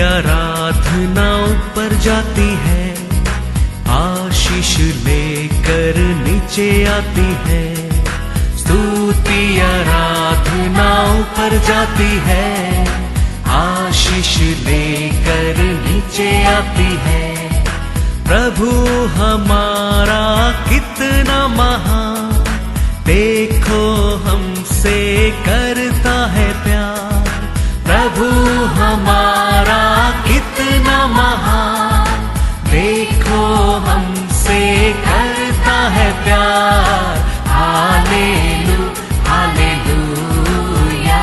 आराधना ऊपर जाती है, आशीष लेकर नीचे आती है। स्तुति आराधना ऊपर जाती है, आशीष लेकर नीचे आती है। प्रभु हमारा कितना महान, देखो हमसे करता है प्यार। प्रभु हमारा कितना महान, देखो हमसे करता है प्यार। हालेलू हालेलूया,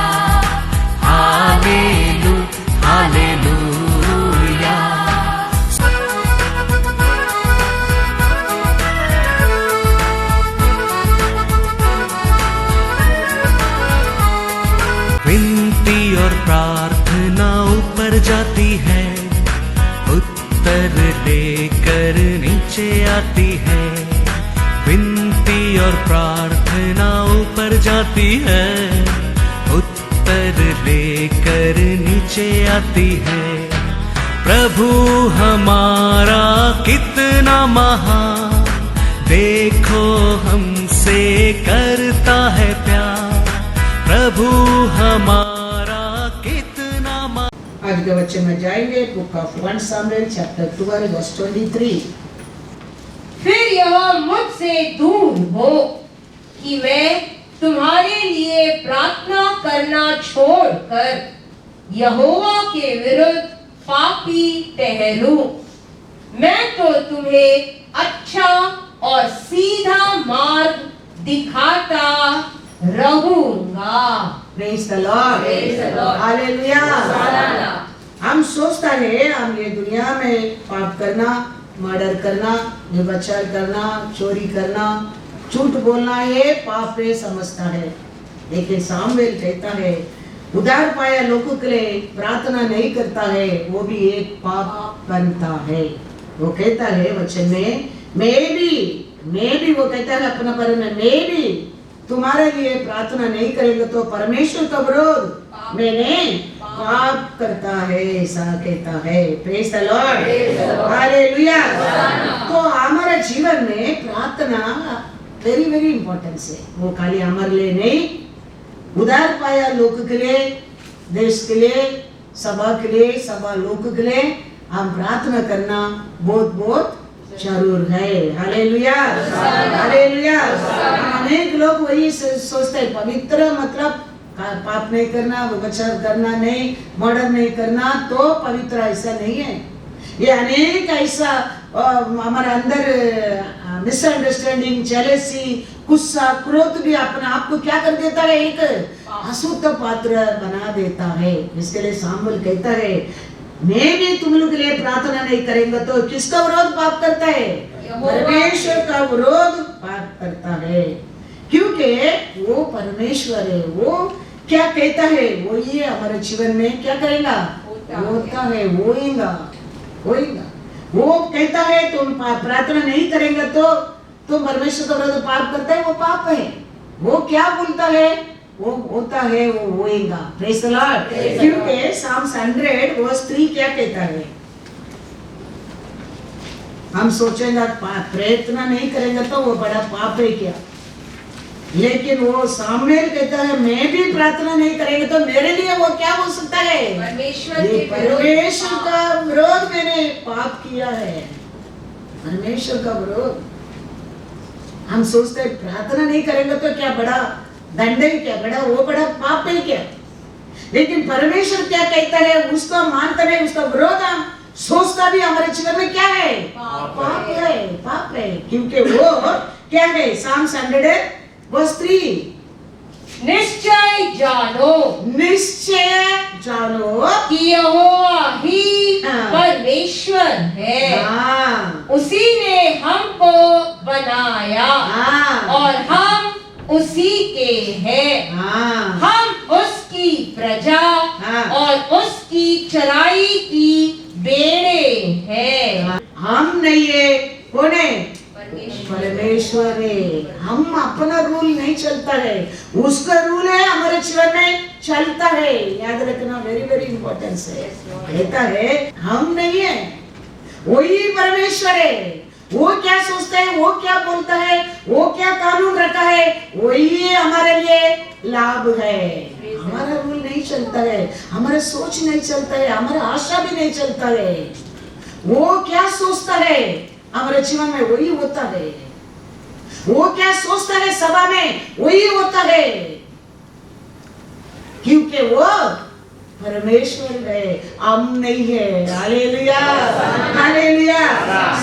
हालेलू हालेलूया। विनती और प्रार्थना ऊपर जाती है, उत्तर लेकर नीचे आती है। विनती और प्रार्थना ऊपर जाती है, उत्तर लेकर नीचे आती है। प्रभु हमारा कितना महान, देखो हमसे करता है प्यार। प्रभु हमारा कितना महान। आज के बच्चे में जाएंगे book of 1 Samuel chapter 12 verse 23। फिर यह मुझसे दूर हो कि मैं तुम्हारे लिए प्रार्थना करना छोड़कर यहोवा के विरुद्ध पापी ठहरूं। मैं तो तुम्हें अच्छा और सीधा मार्ग दिखाता रहूंगा। Praise the Lord, hallelujah. हम सोचता है हम ये दुनिया में पाप करना, मर्डर करना, व्यभिचार करना, चोरी करना, झूठ बोलना ये पाप है समझता है। लेकिन सामुएल कहता है उधार पाया लोगों के लिए प्रार्थना नहीं करता है, वो भी एक पाप बनता है। वो कहता है वचन में मैं भी वो कहता है अपना पर मैं भी तुम्हारे लिए प्रार्थना नहीं करेंगे तो परमेश्वर का विरोध मैंने पाप करता है, ऐसा कहता है। Praise the Lord, hallelujah. तो हमारे जीवन में प्रार्थना वेरी वेरी इंपॉर्टेंस है। वो खाली हमारे लिए नहीं, उधार पाया लोग के लिए, देश के लिए, सभा के लिए, सभा लोग के लिए हम प्रार्थना करना बहुत बहुत जरूर है। Hallelujah hallelujah. अनेक लोग वही सोचते हैं पवित्र मतलब पाप नहीं करना, व्यभिचार करना नहीं, मर्डर नहीं करना तो पवित्र। ऐसा नहीं है। ये अनेक ऐसा हमारे अंदर मिसअंडरस्टैंडिंग, जेलसी, गुस्सा, क्रोध भी अपने आप को क्या कर देता है, एक अशुद्ध पात्र बना देता है। इसके लिए सामुएल कहता है मैं भी तुम लोग के लिए प्रार्थना नहीं करेंगे तो किसका विरोध पाप करता है? परमेश्वर का विरोध पाप करता है, क्योंकि वो परमेश्वर है। वो क्या कहता है वो ये हमारे जीवन में क्या करेगा, होता है, होएगा। वो कहता है तुम प्रार्थना नहीं करेंगे तो तुम परमेश्वर का विरोध पाप करता है, वो पाप है। वो क्या बोलता है वो होता है, वो होएगा। Praise the Lord. क्योंकि Psalms 100 वर्स 3 क्या कहता है, हम सोचेंगे प्रार्थना नहीं करेंगे तो वो बड़ा पाप है क्या, लेकिन वो सामुएल कहता है मैं भी प्रार्थना नहीं करेंगे तो मेरे लिए वो क्या हो सकता है, परमेश्वर का विरोध मैंने पाप किया है। परमेश्वर का विरोध। हम सोचते हैं प्रार्थना नहीं करेंगे तो क्या बड़ा दंड है क्या, बड़ा वो बड़ा पाप है क्या, लेकिन परमेश्वर क्या कहता है उसका मानता है, उसका विरोध हम सोचता भी हमारे जीवन में क्या है, पाप है। क्योंकि वो क्या है Psalms 100 वर्स 3 निश्चय जानो कि यहोवा ही परमेश्वर है। उसी ने हमको बनाया और हम उसी के हैं। हम उसकी प्रजा और उसकी चराई की बेड़े हैं। हम नहीं है, कौन है? परमेश्वर है। हम अपना रूल नहीं चलता है, उसका रूल है हमारे जीवन में चलता है। याद रखना रखना वेरी वेरी इंपॉर्टेंट है। कहता है हम नहीं है, वही परमेश्वर है। वो क्या सोचता है, वो क्या बोलता है, वो क्या कानून रखा है, वही हमारे लिए लाभ है। हमारा रूल नहीं चलता है, हमारा सोच नहीं चलता है, हमारा आशा भी नहीं चलता है। वो क्या सोचता है हमारे जीवन में वही होता है। वो क्या सोचता है सभा में वही होता है, क्योंकि वो परमेश्वर है, हम नहीं है। Hallelujah, hallelujah.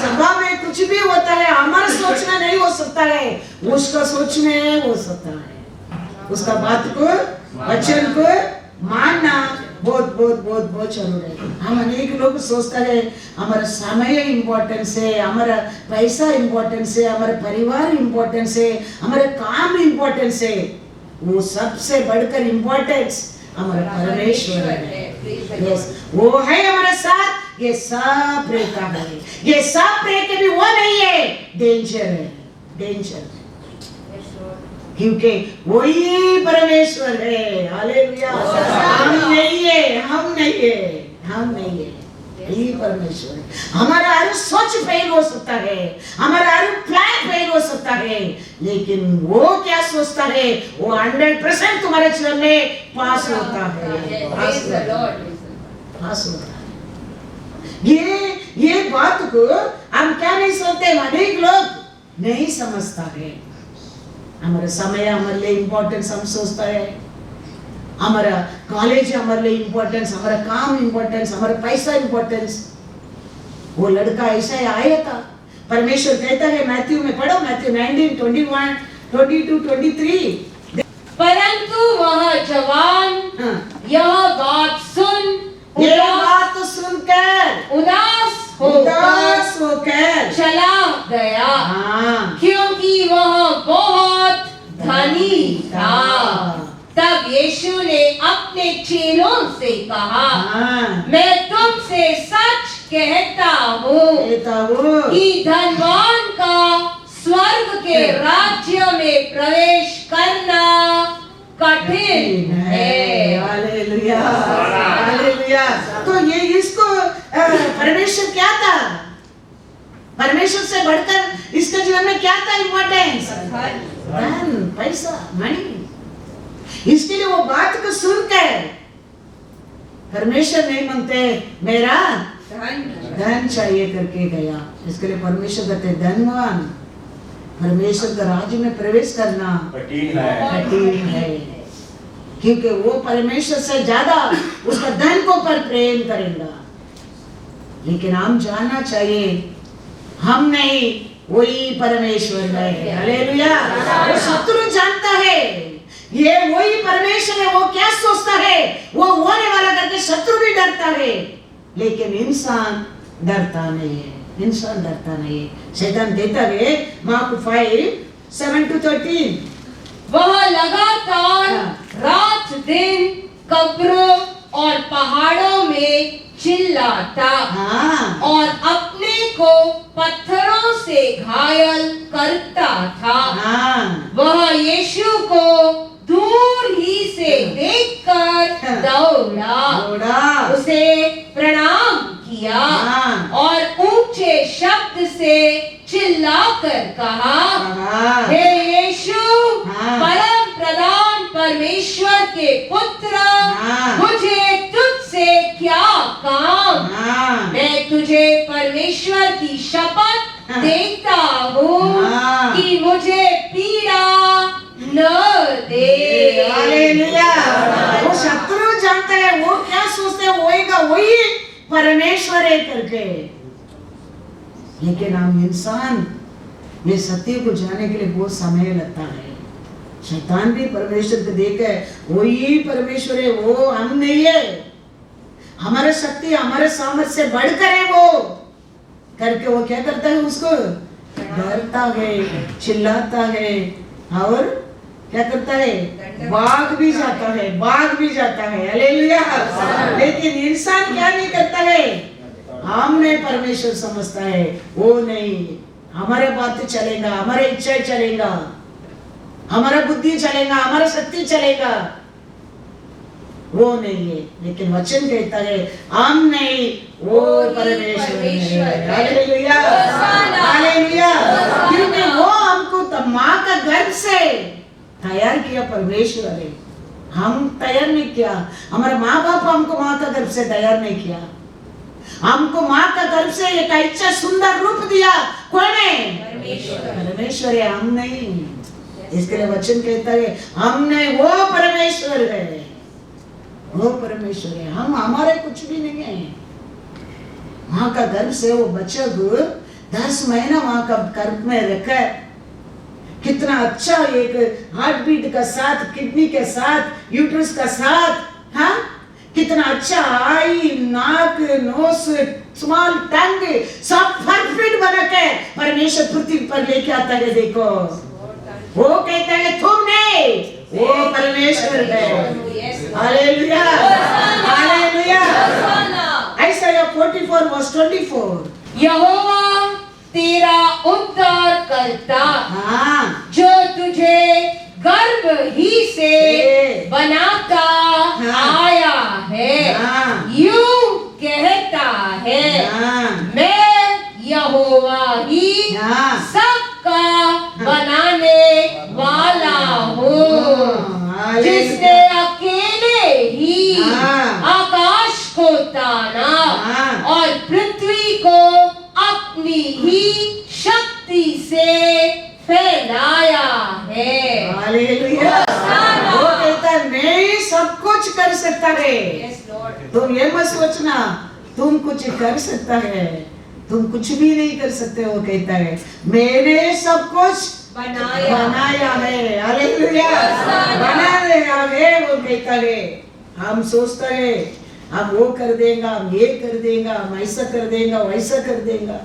सभा में कुछ भी होता है, हमारा सोच में नहीं हो सकता है, उसका सोच में हो सकता है। उसका बात को, वचन को मानना बहुत बहुत बहुत बहुत जरूरी है। हम अनेक लोग सोचता है हमारा समय इम्पोर्टेंस है, हमारा पैसा इम्पोर्टेंस है, हमारा परिवार इम्पोर्टेंस है, हमारा काम इम्पोर्टेंस है। वो सबसे बढ़कर इम्पोर्टेंस हमारा परमेश्वर है। यस, वो है हमारे साथ। ये सब रहता है, ये सब रह के भी वो नहीं है, डेंजर है, डेंजर। क्योंकि वही परमेश्वर है। हालेलुया। हम नहीं है, हम नहीं है, हम नहीं है, यही परमेश्वर है। हमारा हर सोच फेल हो सकता है, हमारा हर प्लान फेल हो सकता है, लेकिन वो क्या सोचता है वो 100% तुम्हारे जीवन में पास होता है, पास होता है। ये बात को हम क्या नहीं सोचते, अनेक लोग नहीं समझता है। हमारा समय हमारे लिए इम्पोर्टेंस हम सोचता है, हमारा कॉलेज हमारे लिए इम्पोर्टेंस, हमारा काम इम्पोर्टेंस, हमारा पैसा इम्पोर्टेंस। वो लड़का ऐसा ही आया था। परमेश्वर कहता है, मैथ्यू में पढ़ो, मैथ्यू 19, 21, 22, 23। परंतु वह जवान यह बात सुनकर उदास होकर चला गया, क्योंकि वह बहुत धनी था। तब यीशु ने अपने चेलों से कहा, मैं तुमसे सच कहता हूँ कि धनवान का स्वर्ग के राज्य में प्रवेश करना कठिन है। Hallelujah, hallelujah. तो ये इसको परमेश्वर क्या था, परमेश्वर से बढ़कर इसके जीवन में क्या था इम्पोर्टेंस? धन, पैसा, मनी। इसके लिए वो बात को सुनकर परमेश्वर नहीं मांगते मेरा धन चाहिए करके गया। इसके लिए परमेश्वर कहते धनवान, परमेश्वर का राज्य में प्रवेश करना कठिन है, क्योंकि वो परमेश्वर से ज्यादा उसका धन को पर प्रेम करेगा। लेकिन हम जानना चाहिए हम नहीं, वही परमेश्वर है। हालेलुया। वो शत्रु जानता है ये वही परमेश्वर है, वो क्या सोचता है वो होने वाला करके शत्रु भी डरता है, लेकिन इंसान डरता नहीं है, इंसान डरता नहीं है। शैतान देता है मार्क 5:7-13। वह लगातार रात दिन कब्रों और पहाड़ों में चिल्लाता और अपने को पत्थरों से घायल करता था। वह यीशु को दूर ही से देखकर दौड़ा, उसे प्रणाम किया और ऊंचे शब्द से चिल्लाकर कहा, हे यीशु, परम प्रधान परमेश्वर के पुत्र, मुझे तुझसे क्या काम? मैं तुझे परमेश्वर की शपथ देता हूँ कि मुझे पीड़ा न दे। हालेलुया। वो शत्रु जानता है वो क्या सोचते हैं होएगा वही परमेश्वर है करके, लेकिन हम इंसान ये सत्य को जानने के लिए बहुत समय लगता है। शैतान भी परमेश्वर को देखे वही परमेश्वर है, वो हम नहीं है, हमारे शक्ति हमारे सामर्थ्य से बढ़कर है वो करके वो क्या करता है, उसको डरता है, चिल्लाता है और क्या करता है, भाग भी जाता है, भाग भी जाता है। हालेलुया। लेकिन इंसान क्या नहीं करता है, हमने परमेश्वर समझता है वो नहीं, हमारे बातें चलेगा, हमारे इच्छा चलेगा, हमारा बुद्धि चलेगा, हमारा शक्ति चलेगा। वो नहीं है, लेकिन वचन कहता है हम नहीं, वो परमेश्वर है। Hallelujah, hallelujah. क्योंकि वो हमको माँ का गर्भ से तैयार किया परमेश्वर है। हम तैयार नहीं किया, हमारे माँ बाप हमको माँ का गर्भ से तैयार नहीं किया। हमको माँ का गर्भ से एक अच्छा सुंदर रूप दिया, कौन है? परमेश्वर है, हम नहीं। इसके लिए वचन कहता है हम नहीं, वो परमेश्वर है, वो परमेश्वर है। हम हमारे कुछ भी नहीं है। माँ का गर्भ से वो बच्चा को 10 महीना माँ का गर्भ में रखा है। कितना अच्छा एक हार्ट बीट का साथ, किडनी के साथ, यूट्रस का साथ, हाँ कितना अच्छा आई, नाक, नोस, स्मॉल टंग सब परफेक्ट बना के परमेश्वर पृथ्वी पर लेके आता है। देखो वो कहता है तुम नहीं, वो परमेश्वर है। Hallelujah, hallelujah. आइसाया 44:24 यहोवा तेरा उद्धार करता, हाँ, जो तुझे गर्भ ही से बनाता आया है, यूं कहता है मैं यहोवा ही सबका बनाने वाला हूँ, जिसने अकेले ही आकाश को ताना और पृथ्वी को अपनी ही शक्ति से फैलाया है। हालेलुया। वो कहता है मैं सब कुछ कर सकता है। तुम ये मत सोचना तुम कुछ कर सकता है, तुम कुछ भी नहीं कर सकते। वो कहता है मैंने सब कुछ बनाया है। हालेलुया, बनाया है। वो कहता है हम सोचता है हम वो कर देगा, हम ये कर देगा, हम ऐसा कर देगा, वैसा कर देगा,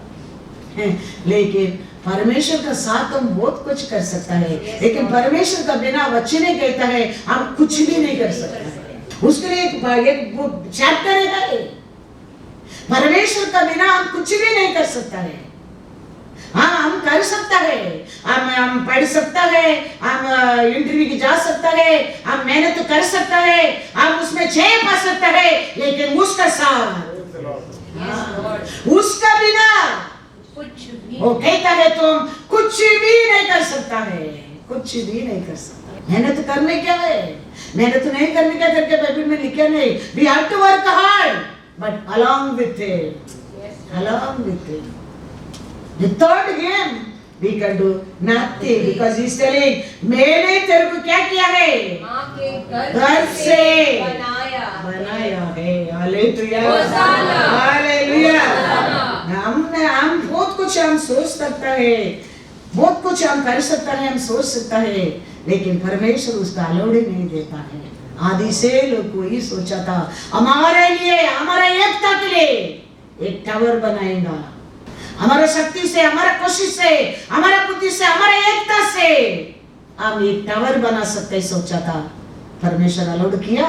लेकिन परमेश्वर का साथ हम बहुत कुछ कर सकता है। लेकिन परमेश्वर का बिना वचन कहता है हम कुछ भी नहीं कर सकते। उसके लिए एक चैप्टर है, परमेश्वर का बिना हम कुछ भी नहीं कर सकता है। हाँ हम कर सकता है, हम पढ़ सकता है, हम इंटरव्यू की जा सकता है, हम मेहनत कर सकता है, हम उसमें 6 पा सकता है, लेकिन उसका साथ, उसका बिना वो कहता है तुम कुछ भी नहीं कर सकता है, कुछ भी नहीं कर सकता। मेहनत करने क्या है, मेहनत नहीं करने क्या करके बाइबल में लिखा नहीं, we have to work hard but along with it, along with it, without him we can do nothing, because he is telling मैंने तेरे को क्या किया है, माँ के गर्भ से बनाया है। Hallelujah, hallelujah. हम बहुत कुछ हम सोच सकता है, बहुत कुछ हम कर सकता है, हम सोच सकता है, लेकिन परमेश्वर उसका अलाउड नहीं देता है। आदि से लोग को ही सोचा था हमारे लिए, हमारे एकता के लिए एक टावर बनाएगा, हमारे शक्ति से, हमारा कोशिश से, हमारा बुद्धि से, हमारे एकता से हम एक टावर बना सकते सोचा था। परमेश्वर अलाउड किया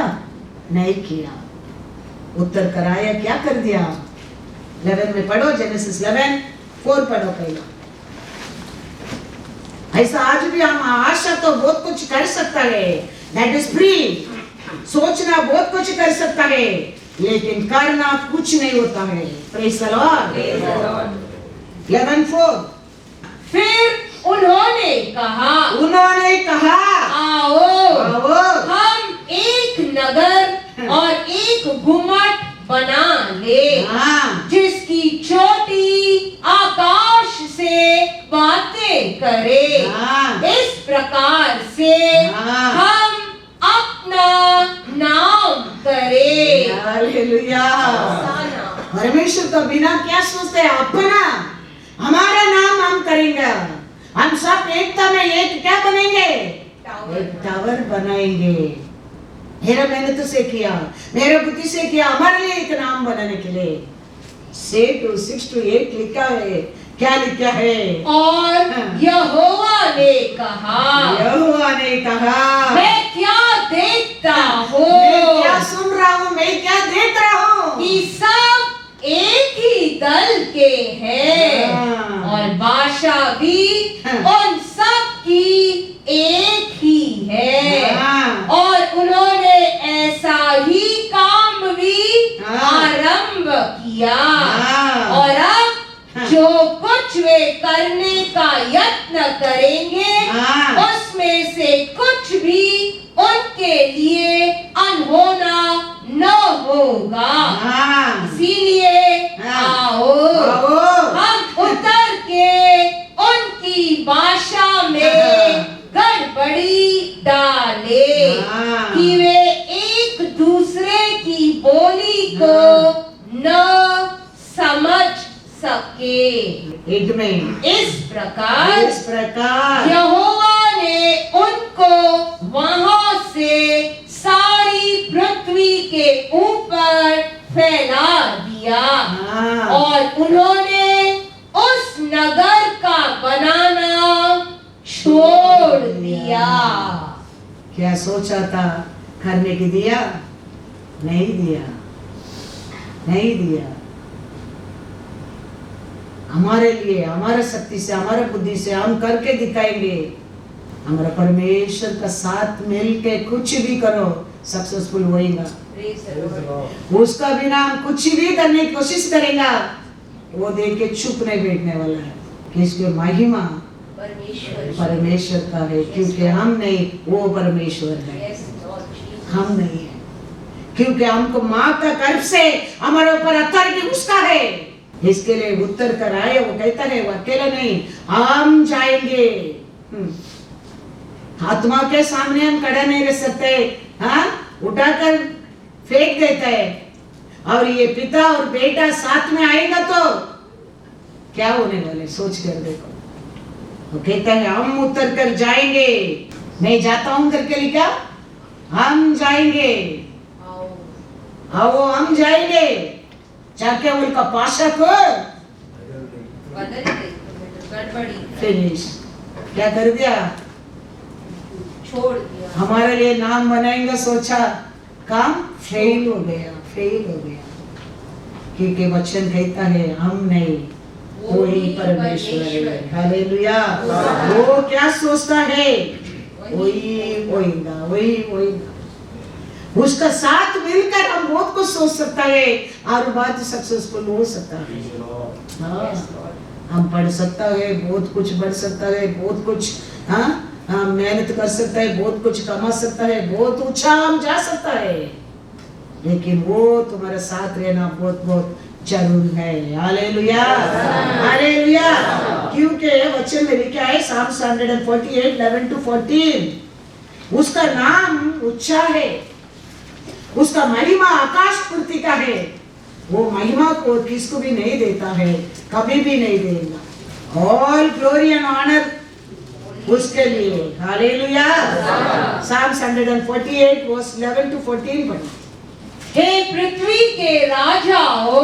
नहीं किया, उत्तर कराया, क्या कर दिया। 11 में पढ़ो, जेनेसिस 11:4 पढ़ो पहले। ऐसा आज भी हम आशा तो बहुत कुछ कर सकता है, दैट इज फ्री। सोचना बहुत कुछ कर सकता है, लेकिन करना कुछ नहीं होता है। Praise the Lord. 11:4 फिर उन्होंने कहा आओ हम एक नगर और एक गुम्मट बना ले, जिसकी चोटी आकाश से बातें करे, इस प्रकार से हम अपना नाम करें। हालेलुया। परमेश्वर का बिना क्या सोचते हैं, अपना हमारा नाम हम करेंगे। हम सब एकता में एक क्या बनेंगे, एक टावर बनाएंगे। मेरा मेहनत से किया, मेरा बुद्धि से किया, हमारे लिए एक नाम बनाने के लिए। 6-8 लिखा है, क्या लिखा है। और यहोवा ने कहा मैं क्या देखता हूँ, मैं क्या सुन रहा हूँ, मैं क्या देख रहा हूँ, कि सब एक ही दल के हैं और भाषा भी उन सब की एक ही है, और उन्होंने ऐसा ही किया हाँ। और अब जो कुछ वे करने का यत्न करेंगे हाँ। उसमें से कुछ भी उनके लिए अनहोना न होगा। हाँ। इसीलिए हाँ। आओ हम उतर के उनकी भाषा में गड़बड़ी डाले हाँ। कि वे एक दूसरे की बोली को न समझ सके। एक में इस प्रकार यहोवा ने उनको वहां से सारी पृथ्वी के ऊपर फैला दिया हाँ। और उन्होंने उस नगर का बनाना छोड़ दिया। क्या सोचा था करने की दिया? नहीं दिया, नहीं दिया। हमारे लिए, हमारे शक्ति से, हमारे बुद्धि से हम करके दिखाएंगे। हमारा परमेश्वर का साथ मिलके कुछ भी करो सक्सेसफुल होएगा। उसका बिना हम कुछ भी करने की कोशिश करेगा, वो देख के चुप नहीं बैठने वाला है। किसके महिमा परमेश्वर का है, क्योंकि हम नहीं, वो परमेश्वर है, हम नहीं है। क्योंकि हमको माँ का गर्भ से हमारे ऊपर अथॉरिटी उसका है। इसके लिए उत्तर कर आए, वो कहता है वो अकेला नहीं, हम जाएंगे। आत्मा के सामने हम खड़ा नहीं रह सकते, हाँ, उठाकर फेंक देता है। और ये पिता और बेटा साथ में आएगा तो क्या होने वाले, सोच कर देखो। वो कहता है हम उतर कर जाएंगे, मैं जाता हूं करके लिखा, हम जाएंगे, आओ हम जाएंगे, जाके उनका पाशा को फिनिश क्या कर दिया, छोड़ दिया। हमारे लिए नाम बनाएंगे, सोचा काम फेल हो गया, फेल हो गया। क्योंकि वचन कहता है हम नहीं, वही परमेश्वर है। हालेलुया। वो क्या सोचता है वही होएगा, वही होएगा। उसका साथ मिलकर हम बहुत कुछ सोच सकता है और बात सक्सेसफुल हो सकता है। हाँ, हम पढ़ सकता है, बहुत कुछ बढ़ सकता है, बहुत कुछ, हाँ, मेहनत कर सकता है, बहुत कुछ कमा सकता है, बहुत ऊंचा हम जा सकता है, लेकिन वो तुम्हारे साथ रहना बहुत बहुत जरूर है। Hallelujah, hallelujah. क्योंकि वचन में लिखा है Psalms 148 11-14, उसका नाम ऊंचा है, उसका महिमा आकाश पूर्ति का है। वो महिमा को किसको भी नहीं देता है, कभी भी नहीं देगा। ऑल ग्लोरी एंड ऑनर उसके लिए। हालेलुया। Psalms 148 verse 11-14 पढ़ो। हे पृथ्वी के राजा हो,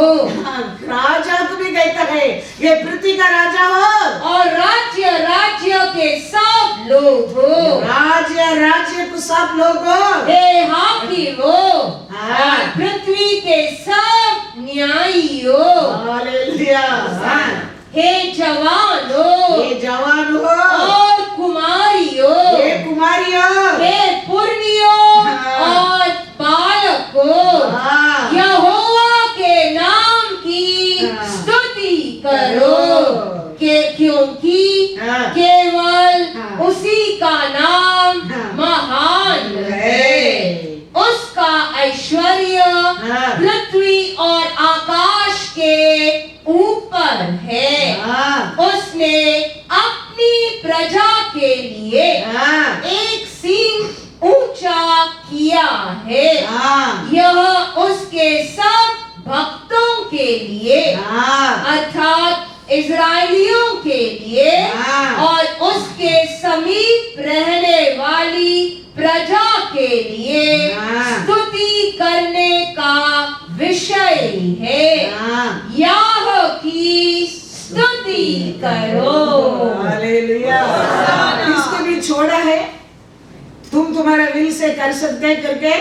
राजा को भी कहता है ये पृथ्वी का राजा हो, और राज्य राज्य के सब लोग हो, राज्य राज्य को सब लोग हो, हे हाकिम हो, हाँ। और पृथ्वी के सब न्यायी हो, हालेलुया। हे जवान हो, ये जवान हो, और कुमारी हो, ये कुमारी हो, हे पुरनियों और बालक हो, हाँ। यहोवा के नाम की हाँ। स्तुति करो, क्योंकि हाँ। केवल हाँ। उसी का नाम हाँ। महान है। उसका ऐश्वर्य हाँ। पृथ्वी और आकाश के ऊपर है। हाँ। उसने अपनी प्रजा के लिए हाँ। एक सींग ऊंचा किया है। हाँ। यह उसके सब भक्तों के लिए, हाँ। अर्थात इज़राइलियों के लिए, हाँ। और उसके समीप रहने वाली प्रजा के लिए हाँ। स्तुति करने का विषय है। हाँ। याह की स्तुति करो। हालेलुया। किसको भी छोड़ा है, तुम तुम्हारे विल से कर सकते करके,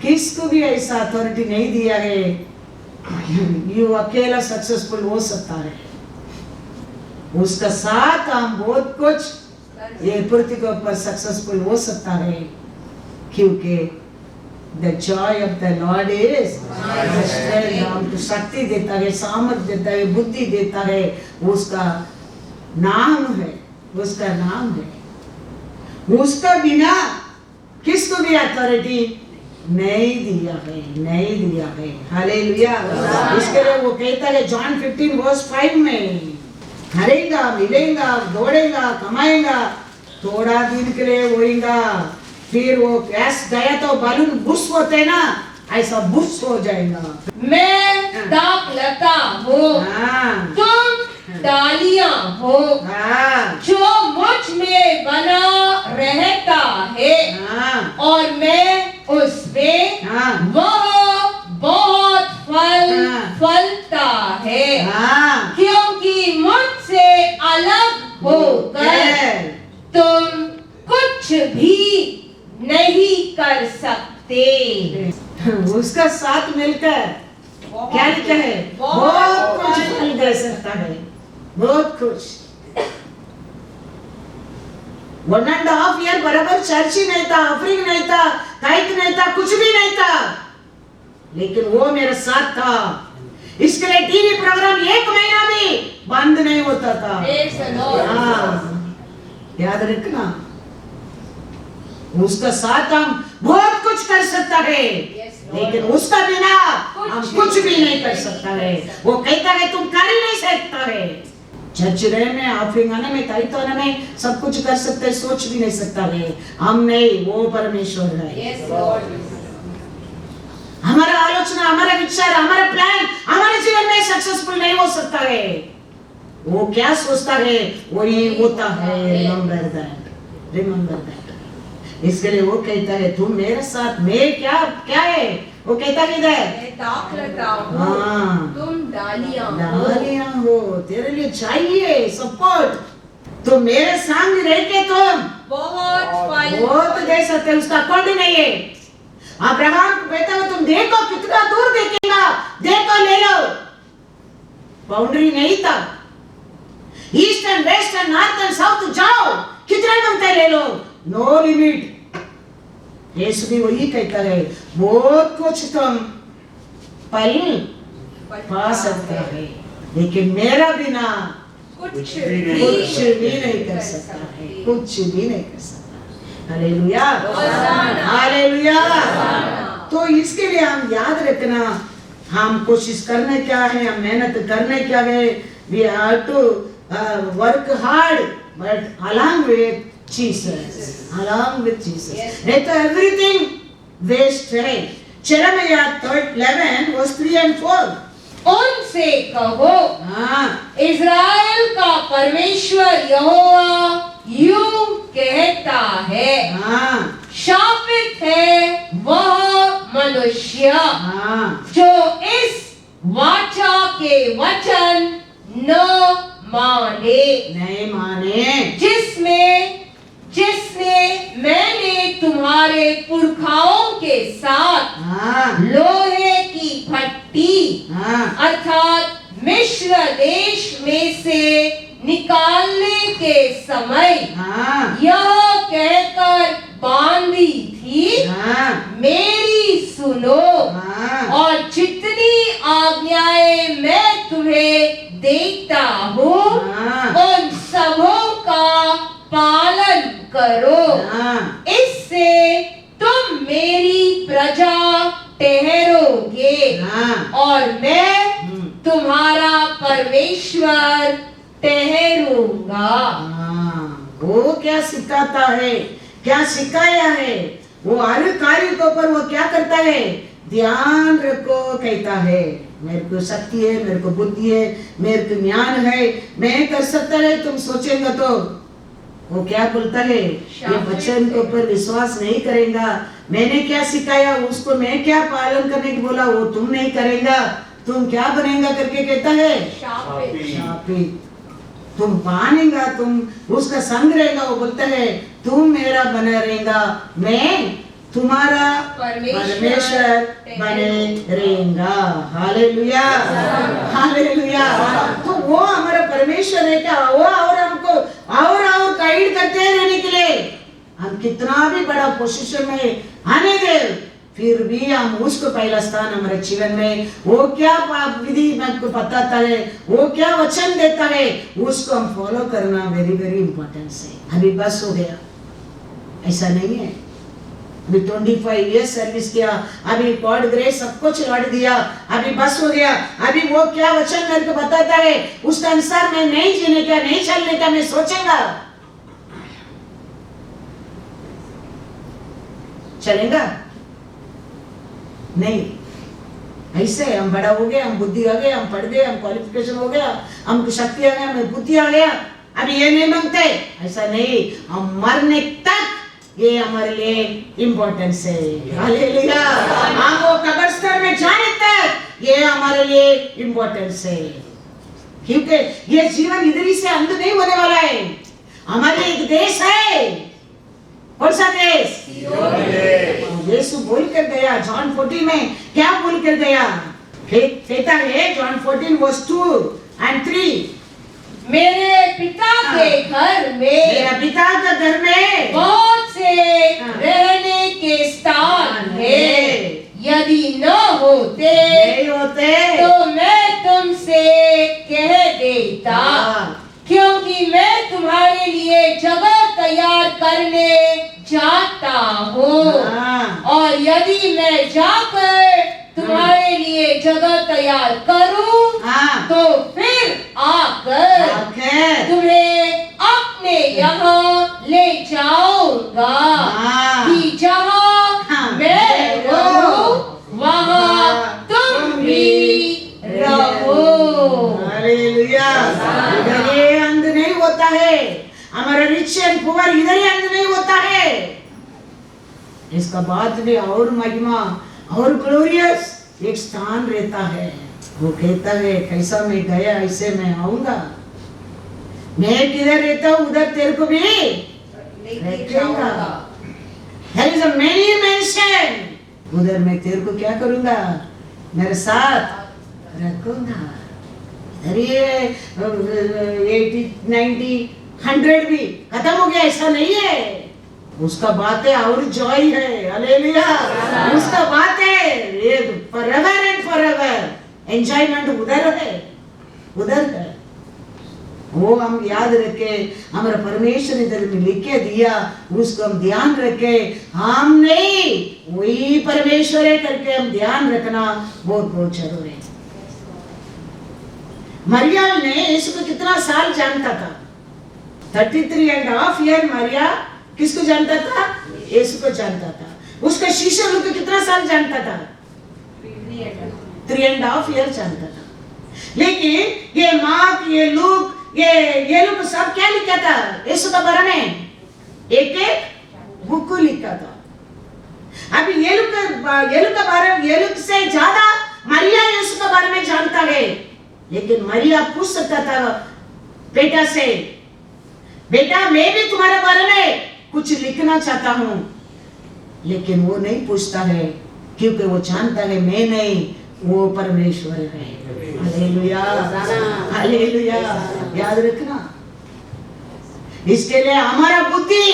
किसको भी ऐसा अथॉरिटी नहीं दिया है। यू अकेला सक्सेसफुल हो सकता है, उसका साथ हम बहुत कुछ ये पृथ्वी के ऊपर सक्सेसफुल हो सकता है, क्योंकि The joy of the Lord is my strength. हमको शक्ति देता है, सामर्थ देता है, बुद्धि देता है। उसका नाम है, उसका नाम है। उसका बिना किसको भी अथॉरिटी नहीं दिया है, नहीं दिया है। हालेलुया। इसके लिए वो कहता है जॉन 15:5 में, हरेगा, मिलेगा, दौड़ेगा, कमाएगा, थोड़ा दिन के लिए होएगा, फिर वो गैस गया तो बालून बुश होते ना, ऐसा बुश हो जाएगा। मैं दाखलता हूँ, तुम डालियां हो, जो मुझ में बना रहता है और मैं उसमें, वह बहुत फल फलता है, क्योंकि मुझसे अलग होकर तुम कुछ भी नहीं कर सकते। उसका साथ मिलकर क्या लिखा है? बहुत कुछ फल दे सकता है, बहुत कुछ। 1.5 ईयर बराबर चर्च ही नहीं था, ऑफरिंग नहीं था, टाइट नहीं था, कुछ भी नहीं था, लेकिन वो मेरे साथ था। इसके लिए टीवी प्रोग्राम 1 महीना भी बंद नहीं होता था। याद रखना, उसका साथ हम बहुत कुछ कर सकता है, लेकिन उसका बिना हम कुछ भी नहीं कर सकता है। वो कहता है तुम कर ही नहीं सकता है। चर्च रहने, ऑफरिंग आने में, टाइट होने में सब कुछ कर सकते हैं, सोच भी नहीं सकता है। हम नहीं, वो परमेश्वर है। हमारा आलोचना, हमारा विचार, हमारा प्लान हमारे जीवन में सक्सेसफुल नहीं हो सकता है। वो क्या सोचता है वही होता है। Remember that, remember that. इसके लिए वो कहता है तुम मेरे साथ, मैं क्या क्या है? वो कहता है इधर दाखलता हूँ, तुम डालियां हो, तेरे लिए चाहिए सपोर्ट। तो मेरे संग रह के तुम बहुत दे सकते, उसका अकॉर्डिंग नहीं है। अब्राहम को कहता है तुम देखो कितना दूर देखेगा, देखो ले लो। बाउंड्री नहीं था, east and west and north and south जाओ, कितना मांगते ले लो, नो लिमिट। यीशु भी वही कहता है बहुत कुछ तुम पल पा सकता है, लेकिन मेरा बिना कुछ भी नहीं कर सकता है, कुछ भी नहीं कर सकता। Hallelujah, hallelujah. तो इसके लिए हम याद रखना, हम कोशिश करने क्या है, हम मेहनत करने क्या है। We have to work hard, but along with Jesus, along with Jesus. नहीं तो everything waste है। Jeremiah 11 verse 3 and 4। उनसे कहो, इज़राइल का परमेश्वर यहोवा यूं कहता है, शापित है वह मनुष्य जो इस वाचा के वचन न माने, नहीं माने, जिसने मैंने तुम्हारे पुरखाओं के साथ लोहे की भट्टी अर्थात मिस्र देश में से निकालने के समय यह कहकर बांधी थी, मेरी सुनो और जितनी आज्ञाएं मैं तुम्हें देता हूँ उन सबों का पालन करो, इससे तुम मेरी प्रजा ठहरोगे और मैं तुम्हारा परमेश्वर ठहरूंगा। वो क्या सिखाता है, क्या सिखाया है? वो हर कार्य के ऊपर वो क्या करता है? ध्यान रखो कहता है। मेरे को शक्ति है, मेरे को बुद्धि है, मेरे को ज्ञान है, मैं कर सकता है। तुम सोचेंगे तो वो क्या बोलता है, ये वचन के ऊपर विश्वास नहीं करेगा, मैंने क्या सिखाया उसको मैं क्या पालन करने की बोला वो तुम नहीं करेगा, तुम क्या बनेगा करके कहता है शापित। तुम मानेगा, तुम उसका संग रहेगा, वो बोलता है तुम मेरा बना रहेगा, मैं तुम्हारा परमेश्वर बने रहेगा। Hallelujah, hallelujah. तो वो हमारा परमेश्वर है क्या? वो और हमको और गाइड करते हैं रहने के लिए। हम कितना भी बड़ा पोजीशन में आने दे, फिर भी हम उसको पहला स्थान हमारे जीवन में, वो क्या विधि हमको बताता है, वो क्या वचन देता है, उसको हम फॉलो करना वेरी वेरी इंपॉर्टेंट है। अभी बस हो गया, ऐसा नहीं है। अभी 25 इयर्स सर्विस किया, अभी गॉड ग्रेस सब कुछ लौट दिया, अभी बस हो गया। अभी वो क्या वचन मेरे को बताता है उसका अनुसार मैं नहीं जीने का, नहीं चलने का, मैं सोचेगा, चलेगा नहीं। ऐसे हम बड़ा हो गए, हम बुद्धि आ गए, हम पढ़ गए, हम क्वालिफिकेशन हो गया, हमको शक्ति आ गया, हमें बुद्धि आ गया, अभी ये नहीं मांगते, ऐसा नहीं। हम मरने तक ये हमारे लिए इम्पोर्टेंस है। हालेलुया। हम वो कब्रिस्तान में जाने तक ये हमारे लिए इम्पोर्टेंस है, क्योंकि ये जीवन इधर ही से अंत नहीं होने वाला है। हमारे एक देश है, कौन सा देश? यीशु बोल कर गया जॉन 14 में, क्या बोल कर गया? कहता है जॉन 14 वर्स 2 और 3, मेरे पिता के घर में, मेरा पिता के घर में बहुत से रहने के स्थान है, यदि न होते नहीं होते तो मैं तुमसे कह देता, क्योंकि मैं तुम्हारे लिए जगह तैयार करने जाता हूँ, और यदि मैं जाकर तुम्हारे लिए जगह तैयार करूँ तो फिर आकर तुम्हें अपने यहाँ ले जाऊंगा, कि जहाँ मैं रहूं वहाँ तुम भी रहो। हालेलुया। इधर ये अंत नहीं होता है, हमारा रिच एंड पुअर इधर ही अंत नहीं होता है, इसका बाद भी और महिमा और ग्लोरियस एक स्थान रहता है। वो कहता है कैसा मैं गया ऐसे मैं आऊंगा, मैं किधर रहता हूँ उधर तेरे को भी रखेगा। There is a many mansion, उधर मैं तेरे को क्या करूंगा, मेरे साथ रखूंगा। अरे 80, 90, 100 भी खत्म हो गया ऐसा नहीं है, उसका बात है और जॉय है। हालेलुया। उसका बात है ये फॉरएवर एंड फॉरएवर एंजॉयमेंट उधर है, उधर है। वो हम याद रखे, हमारा परमेश्वर इधर में लिख के दिया, उसको हम ध्यान रखे, हम नहीं वही परमेश्वर है करके हम ध्यान रखना बहुत बहुत जरूरी है। मरियम ने यीशु को कितना साल जानता था? 33.5 ईयर मरिया किसको जानता था? यीशु को जानता था। उसका शिष्य लोग को कितना साल जानता था? 3.5 ईयर जानता था। लेकिन ये मार्क, ये लूक, ये लोग सब क्या लिखा था यीशु के बारे में? एक एक बुक लिखा था। अभी ये लोग के बारे में, ये लोग से ज्यादा मरिया यीशु के बारे में जानता है। लेकिन मरिया पूछ सकता था बेटा से, बेटा मैं भी तुम्हारे बारे में कुछ लिखना चाहता हूं, लेकिन वो नहीं पूछता है, क्योंकि वो जानता है मैं नहीं, वो परमेश्वर है। Hallelujah, hallelujah. याद रखना, इसके लिए हमारा बुद्धि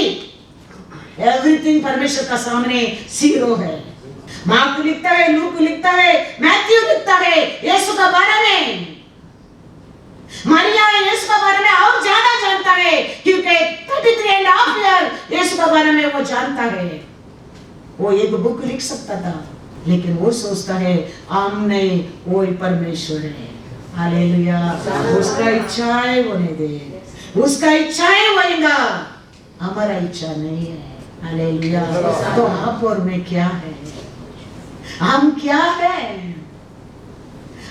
एवरीथिंग परमेश्वर का सामने जीरो है। मार्क लिखता है, लूक लिखता है, मैथ्यू लिखता है यीशु के बारे में। मरिया यीशु के बारे में और ज्यादा जानता है, क्योंकि 33.5 ईयर यीशु के बारे में वो जानता है। वो एक बुक लिख सकता था, लेकिन वो सोचता है हम नहीं, वो ही परमेश्वर है। हालेलुया। उसका इच्छाएं होने दे, उसका इच्छाएं होएगा, हमारा इच्छा नहीं है। हालेलुया। तो आप और मैं क्या है? हम क्या है?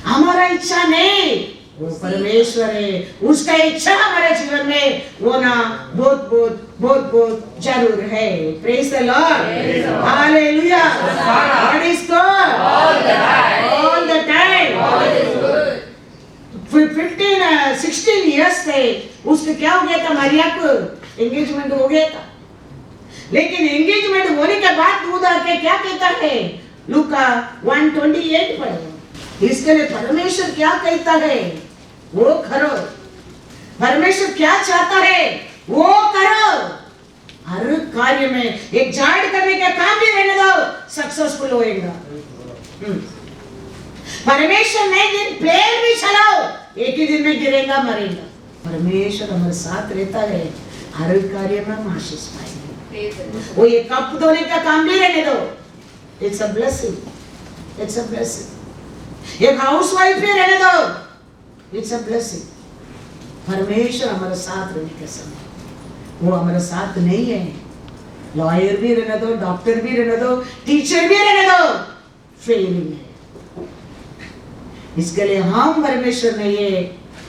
हमारा इच्छा नहीं, वो परमेश्वर है। उसका इच्छा हमारे जीवन में होना बहुत बहुत बहुत बहुत जरूर है। Praise the Lord. Hallelujah. God is good all the time. 16 years थे, उसको क्या हो गया था? मरिया को एंगेजमेंट हो गया था। लेकिन एंगेजमेंट होने के बाद दूध आके क्या कहता है? लूका 1:28 पढ़ो। इसके लिए परमेश्वर क्या कहता है वो करो। परमेश्वर क्या चाहता है वो करो। हर कार्य में एक झाड़ करने का काम भी रहने दो, सक्सेसफुल होएगा। परमेश्वर नए दिन प्लेन भी चलाओ, एक ही दिन में गिरेगा मरेगा। परमेश्वर हमारे साथ रहता है, हर कार्य में हम आशीष पाएंगे। वो ये कप धोने का काम भी रहने दो, it's a blessing, it's a blessing. एक हाउसवाइफ भी रहने दो, इट्स अ ब्लेसिंग। परमेश्वर हमारे साथ रहने के समय वो हमारे साथ नहीं है। लॉयर भी रहने दो, डॉक्टर भी रहने दो, टीचर भी रहने दो, फेलिंग है। इसके लिए हम परमेश्वर नहीं है,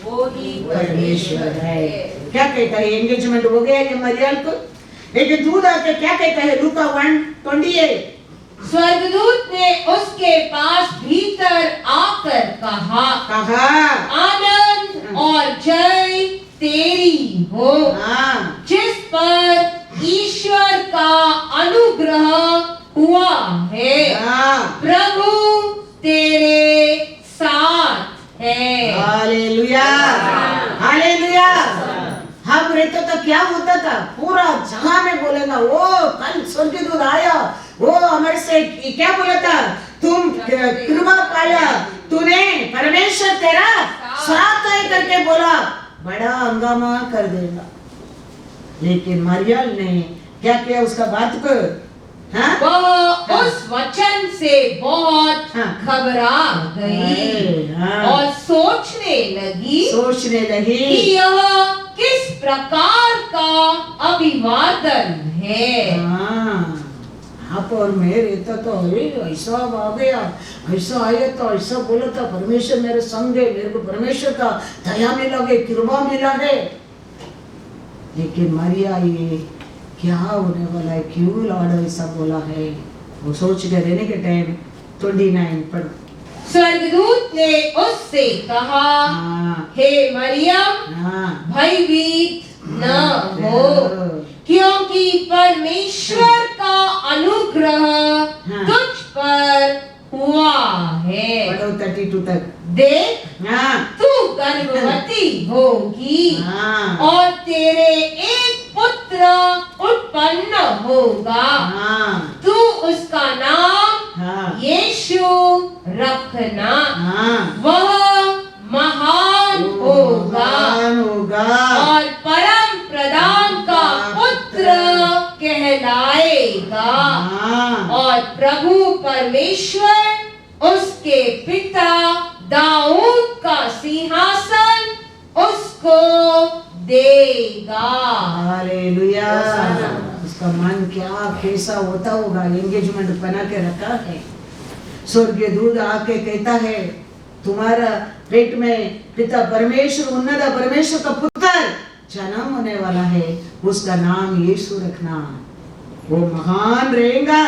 वो ही परमेश्वर है। क्या कहता है? एंगेजमेंट हो गया ये मरियम को, लेकिन दूध आके क्या कहता है? लूका 1:28 स्वर्गदूत ने उसके पास भीतर आकर कहा, आनंद और जय तेरी हो, जिस पर ईश्वर का अनुग्रह हुआ है, प्रभु तेरे साथ है। Hallelujah, hallelujah. हम रहते तो क्या होता था? पूरा जहां में बोलेगा, वो कल स्वर्गदूत आया, वो हमारे से क्या बोला था? तुम कृपा पाया, तूने परमेश्वर तेरा साथ है करके बोला, बड़ा हंगामा कर देगा। लेकिन मरियम ने क्या किया? उसका बात को वह उस वचन से बहुत घबरा गई और सोचने लगी कि यह किस प्रकार का अभिवादन है। आप और मैं रहता तो ऐसा आ गया, ऐसा आया तो ऐसा बोला था, परमेश्वर मेरे संग है, मेरे को परमेश्वर का दया मिला है, कृपा मिला है। लेकिन मरिया ये क्या होने वाला है? क्यों लॉर्ड ऐसा बोला है? वो सोच के रहने के टाइम 29 पढ़ो। स्वर्गदूत ने उससे कहा, हे मरियम, भयभीत न हो, क्योंकि परमेश्वर का अनुग्रह तुझ पर हुआ है। पढ़ो 32 तक। देख, तू गर्भवती होगी और तेरे एक पुत्र उत्पन्न होगा, तू उसका नाम यीशु रखना। वह महान होगा और परम प्रधान का पुत्र कहलाएगा, और प्रभु परमेश्वर उसके पिता दाऊद का सिंहासन उसको देगा। हालेलुया। उसका मन क्या कैसा होता होगा? एंगेजमेंट बना के रखा है। स्वर्गीय दूध आके कहता है, तुम्हारा पेट में पिता परमेश्वर, उन्नत परमेश्वर का पुत्र जन्म होने वाला है, उसका नाम यीशु रखना। वो महान रहेगा,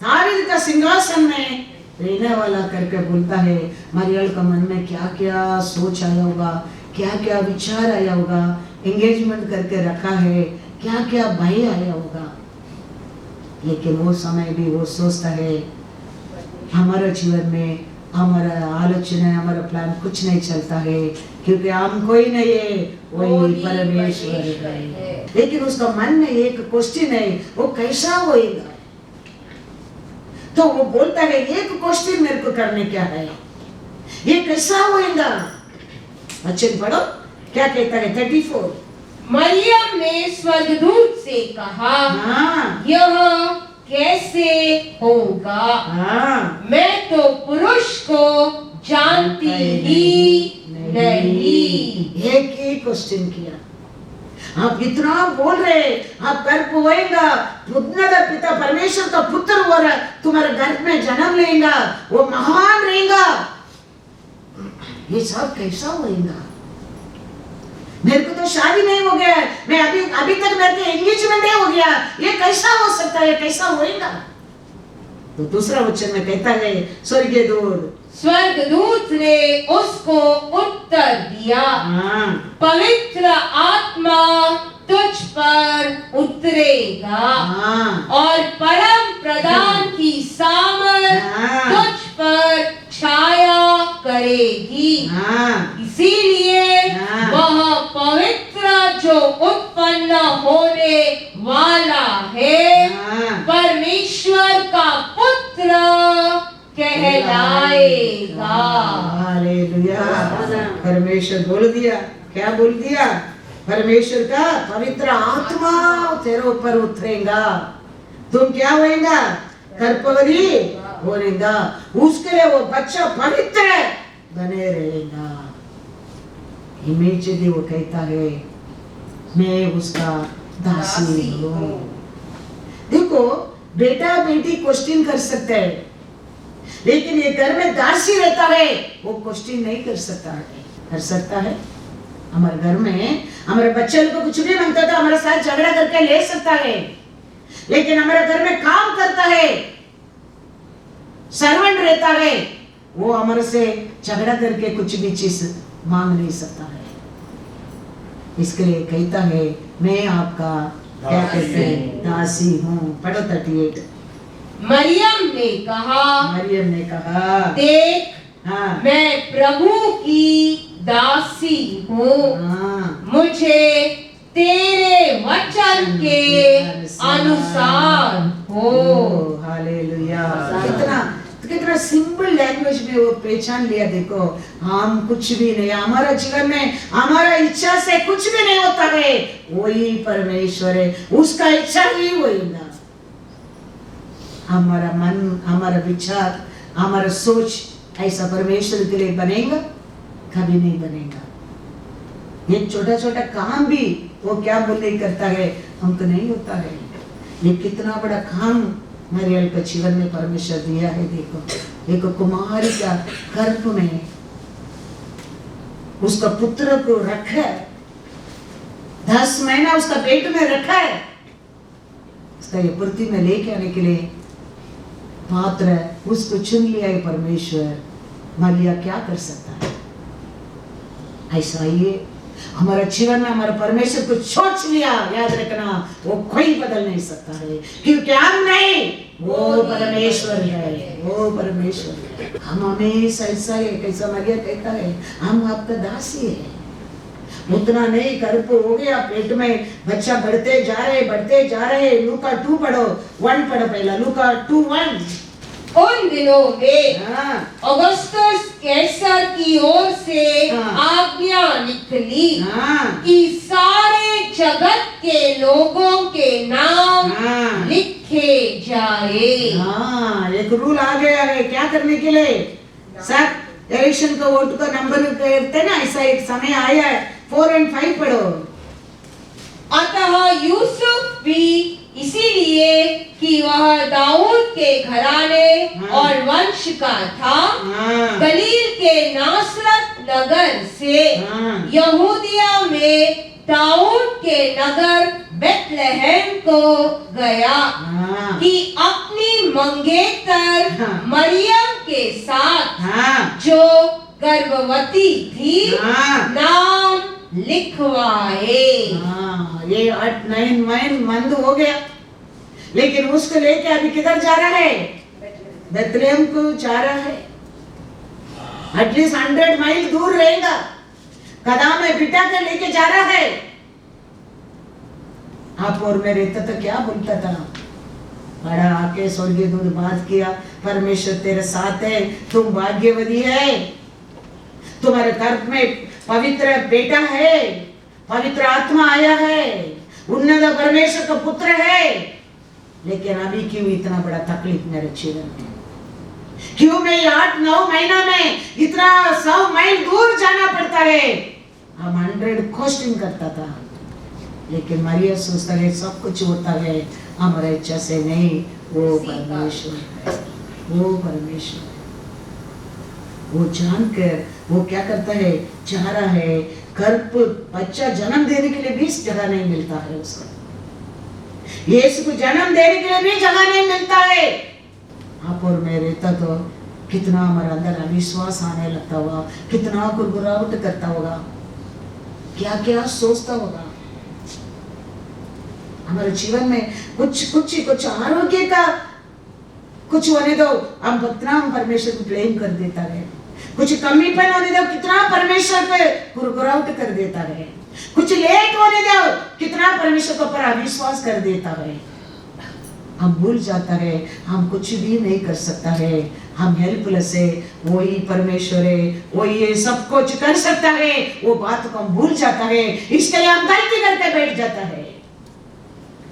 दाऊद का सिंहासन में रहने वाला करके बोलता है। मरियम का मन में क्या क्या सोच आया होगा, क्या क्या विचार आया होगा, एंगेजमेंट करके रखा है, क्या क्या भय आया होगा। लेकिन वो समय भी वो सोचता है, हमारे जीवन में हमारा आलोचना, हमारा प्लान कुछ नहीं चलता है, क्योंकि हम कोई नहीं है, वही परमेश्वर है। लेकिन उसका मन में एक क्वेश्चन है, वो कैसा होएगा? तो वो बोलता है, एक क्वेश्चन मेरे को करने क्या है, ये कैसा होएगा? वचन पढ़ो, क्या कहता है 34। मरियम ने स्वर्गदूत से कहा, यह कैसे होगा? मैं तो पुरुष को जानती ही नहीं। एक ही क्वेश्चन किया। आप इतना बोल रहे, आप गर्भ होएगा, उन्नत पिता परमेश्वर का पुत्र हो रहा, तुम्हारे गर्भ में जन्म लेगा, वो महान रहेगा, ये सब कैसा होएगा? मेरे को तो शादी नहीं हो गया, मैं अभी तक मेरे को एंगेजमेंट नहीं हो गया, ये कैसा हो सकता है, कैसा होएगा? तो दूसरा वचन में कहता है, स्वर्गदूत ने उसको उत्तर दिया, पवित्र आत्मा तुझ पर उतरेगा और परम प्रधान की सामर्थ तुझ पर छाया करेगी, इसीलिए वह पवित्र जो उत्पन्न होने वाला जाएगा। हालेलुया। परमेश्वर बोल दिया, क्या बोल दिया? परमेश्वर का पवित्र आत्मा तेरे ऊपर उतरेगा, तुम क्या होएगा? गर्भवती होएगा, उसके लिए वो बच्चा पवित्र बने रहेगा। इमीडिएटली वो कहता है मैं उसका दासी हूँ। देखो बेटा बेटी क्वेश्चन कर सकते हैं, लेकिन ये घर में दासी रहता है वो क्वेश्चन नहीं कर सकता है। कर सकता है? हमारे घर में हमारे बच्चे को कुछ भी मांगता था हमारे साथ झगड़ा करके ले सकता है, लेकिन हमारे घर में काम करता है, सर्वेंट रहता है, वो हमारे से झगड़ा करके कुछ भी चीज मांग नहीं सकता है। इसके लिए कहता है मैं आपका क्या कहते हैं? दासी हूँ। पढ़ो 38। मरियम ने कहा देख, हाँ मैं प्रभु की दासी हूँ, हाँ मुझे तेरे वचन के अनुसार हो। हालेलुया। कितना सिंपल लैंग्वेज में वो पहचान लिया। देखो हम कुछ भी नहीं, हमारा जीवन में हमारा इच्छा से कुछ भी नहीं होता है, वही परमेश्वर है, उसका इच्छा ही होगा। हमारा मन, हमारा विचार, हमारा सोच ऐसा परमेश्वर के लिए बनेगा? कभी नहीं बनेगा। ये छोटा छोटा काम भी वो क्या बोले करता है, हमको नहीं होता है। ये कितना बड़ा काम मरियम के जीवन में परमेश्वर दिया है। देखो एक कुमारी का गर्भ में उसका पुत्र को रखा है, 10 महीना उसका पेट में रखा है, उसका ये पृथ्वी में लेके आने के लिए पात्र उसको चुन लिया है परमेश्वर। मरिया क्या कर सकता है? ऐसा ही हमारा जीवन में हमारा परमेश्वर को सोच लिया, याद रखना वो कोई बदल नहीं सकता है, क्योंकि हम नहीं, वो परमेश्वर है, वो परमेश्वर है। हम हमेशा ऐसा है, कैसा मरिया कहता है हम आपका दासी है। उतना नहीं, गर्भ हो गया, पेट में बच्चा बढ़ते जा रहे। लूका 2 पढ़ो, 1 पढ़ो पहला, लूका 2:1। उन दिनों में अगस्तस कैसर की ओर से आज्ञा निकली कि सारे जगत के लोगों के नाम लिखे जाए। एक रूल आ गया है क्या करने के लिए? सब इलेक्शन का वोट का नंबर कहते ना, ऐसा एक समय आया है। 4 और 5 पढ़ो। अतः यूसुफ भी इसीलिए कि वह दाऊद के घराने और वंश का था, गलील के नासरत नगर से यहूदिया में दाऊद के नगर बेथलेहम को गया कि अपनी मंगेतर मरियम के साथ जो गर्भवती थी नाम लिखवाए। ये 8-9 मंथ हो गया, लेकिन उसको लेके अभी किधर जा रहा है? बेथलेहम को जा रहा है। एटलीस्ट 100 माइल दूर रहेगा, कदम में बिठा के लेके जा रहा है। आप और मैं रहता तो क्या बोलता था? बड़ा आके स्वर्गीय दूध बात किया, परमेश्वर तेरे साथ है, तुम भाग्यवती है, तुम्हारे गर्भ में पवित्र बेटा है, पवित्र आत्मा आया है, उन्नत परमेश्वर का पुत्र है। लेकिन अभी क्यों इतना बड़ा तकलीफ मेरे जीवन में? क्यों मैं 8-9 महीना में इतना 100 माइल दूर जाना पड़ता है? हम 100 क्वेश्चन करता था, लेकिन मरियम सोचता है सब कुछ होता है हमारे इच्छा से नहीं, वो परमेश्वर है, वो परमेश्वर। वो जानकर वो क्या करता है? जा रहा है, गर्भ बच्चा जन्म देने के लिए भी जगह नहीं मिलता है उसको। यीशु को जन्म देने के लिए भी जगह नहीं मिलता है। आप और मैं रहता तो कितना हमारे अंदर अविश्वास आने लगता होगा, कितना गुरगुराहट करता होगा, क्या क्या सोचता होगा। हमारे जीवन में कुछ आरोग्य का कुछ होने दो, हम कितना परमेश्वर को ब्लेम कर देता है। कुछ कमीपन होने दो, कितना परमेश्वर पे गुरगुराहट कर देता है। कुछ लेट होने दो, कितना परमेश्वर के ऊपर अविश्वास कर देता है। हम भूल जाता है हम कुछ भी नहीं कर सकता है, हम हेल्पलेस है, वही परमेश्वर है, वही ये सब कुछ कर सकता है, वो बात को हम भूल जाता है, इसके लिए हम गलती करके बैठ जाता है।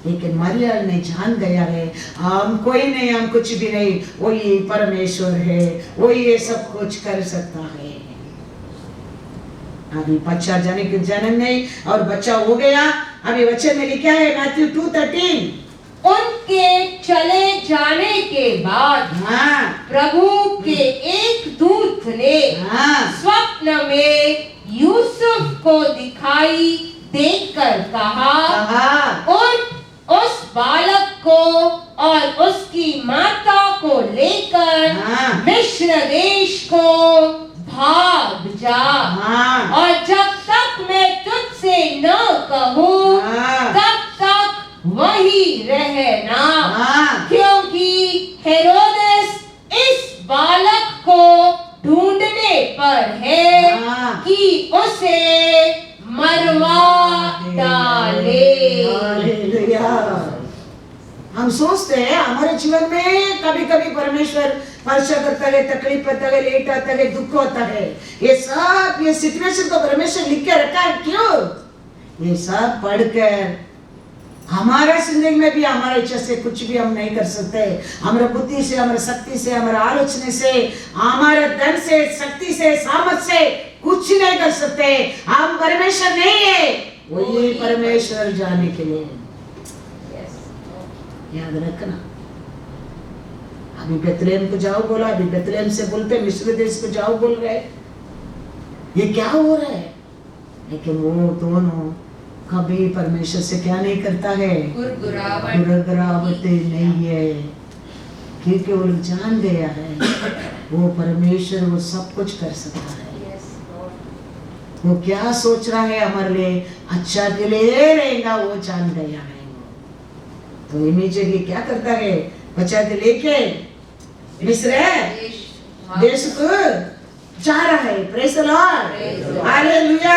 लेकिन मरियम ने जान गया है हम कोई नहीं, हम कुछ भी नहीं, वही परमेश्वर है, वही ये सब कुछ कर सकता है। अभी बच्चा जाने के जन्म नहीं और बच्चा हो गया। अभी बच्चे में लिखा है मैथ्यू 2:13, उनके चले जाने के बाद प्रभु के एक दूत ने स्वप्न में यूसुफ को दिखाई देकर कहा, उस बालक को और उसकी माता को लेकर मिस्र देश को भाग जा, और जब तक मैं तुझसे न कहूँ तब तक वही रहना, क्योंकि हेरोदेस इस बालक को ढूंढने पर है कि उसे मरवा डाले। हम सोचते हैं हमारे जीवन में कभी कभी परमेश्वर परीक्षा करता है, तकलीफ करता है, लेट आता है, दुख होता है। ये सब ये सिचुएशन को परमेश्वर लिख के रखा है, क्यों? ये सब पढ़कर हमारा जिंदगी में भी हमारा इच्छा से कुछ भी हम नहीं कर सकते, हमारा बुद्धि से, हमारा शक्ति से, हमारा आलोचना से, हमारा धन से, शक्ति से, सामर्थ से कुछ नहीं कर सकते। हम परमेश्वर नहीं है, वही परमेश्वर जाने के लिए याद रखना। अभी बेतलेहम को जाओ बोला, अभी बेतलेहम से बोलते मिस्र देश को जाओ बोल रहे, ये क्या हो रहा है? लेकिन वो दोनों कभी परमेश्वर से क्या नहीं करता है, गुरगुरावटे नहीं है, क्योंकि वो लोग जान गया है वो परमेश्वर वो सब कुछ कर सकता है। वो क्या सोच रहा है हमारे लिए अच्छा के लिए रहेगा, वो जान गया है। तो इमीडिएटली क्या करता है, बच्चा के लेके मिस्र देश को जा रहा है। Praise the Lord, hallelujah.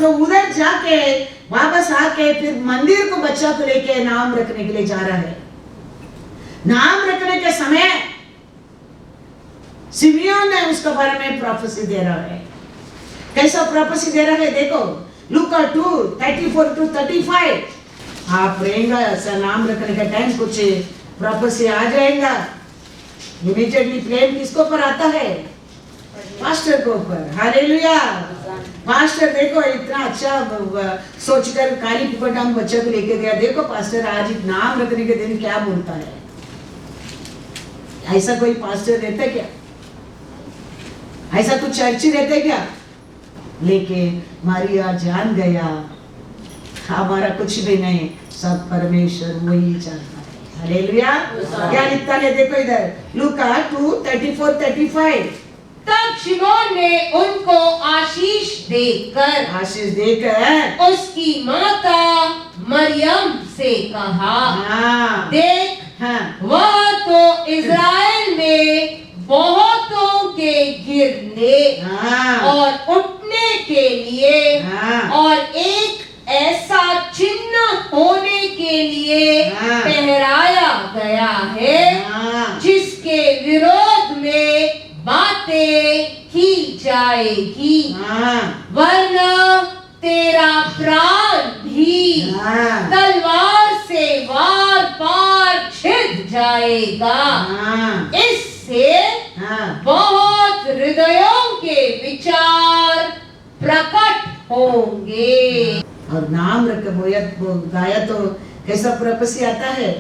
तो उधर जाके वापस आके फिर मंदिर को बच्चा को लेके नाम रखने के लिए जा रहा है। नाम रखने के समय सिमियोन ने उसके बारे में प्रोफेसी दे रहा है। कैसा प्रोफेसी दे रहा है देखो, लूका 2:34-35। आप रहेगा ऐसा नाम रखने का टाइम कुछ प्रोफेसी आ जाएगा। इमीडिएटली प्लेन किसको पर आता है, पास्टर को ऊपर। हालेलुया। पास्टर देखो इतना अच्छा सोचकर काली पुपटा में बच्चे को लेके गया। देखो पास्टर आज नाम रखने के दिन क्या बोलता है। ऐसा कोई पास्टर रहता क्या, ऐसा कुछ चर्च रहते क्या? लेकिन मारिया जान गया हमारा कुछ भी नहीं, सब परमेश्वर वही जानता है। हालेलुया। क्या लिखता है देखो इधर, लूका 2:34-35। तब शिमोन ने उनको आशीष देकर उसकी माता मरियम से कहा, देख वह तो इज़राइल में बहुतों के गिरने और उठने के लिए और एक ऐसा चिन्ह होने के लिए ठहराया गया है, जिसके विरोध में बातें की जाएगी, वरना तेरा प्राण भी तलवार से वार पार छिद जाएगा। इससे बहुत हृदयों के विचार प्रकट होंगे। और नाम रख गाया तो कैसा प्रोफेसी आता है।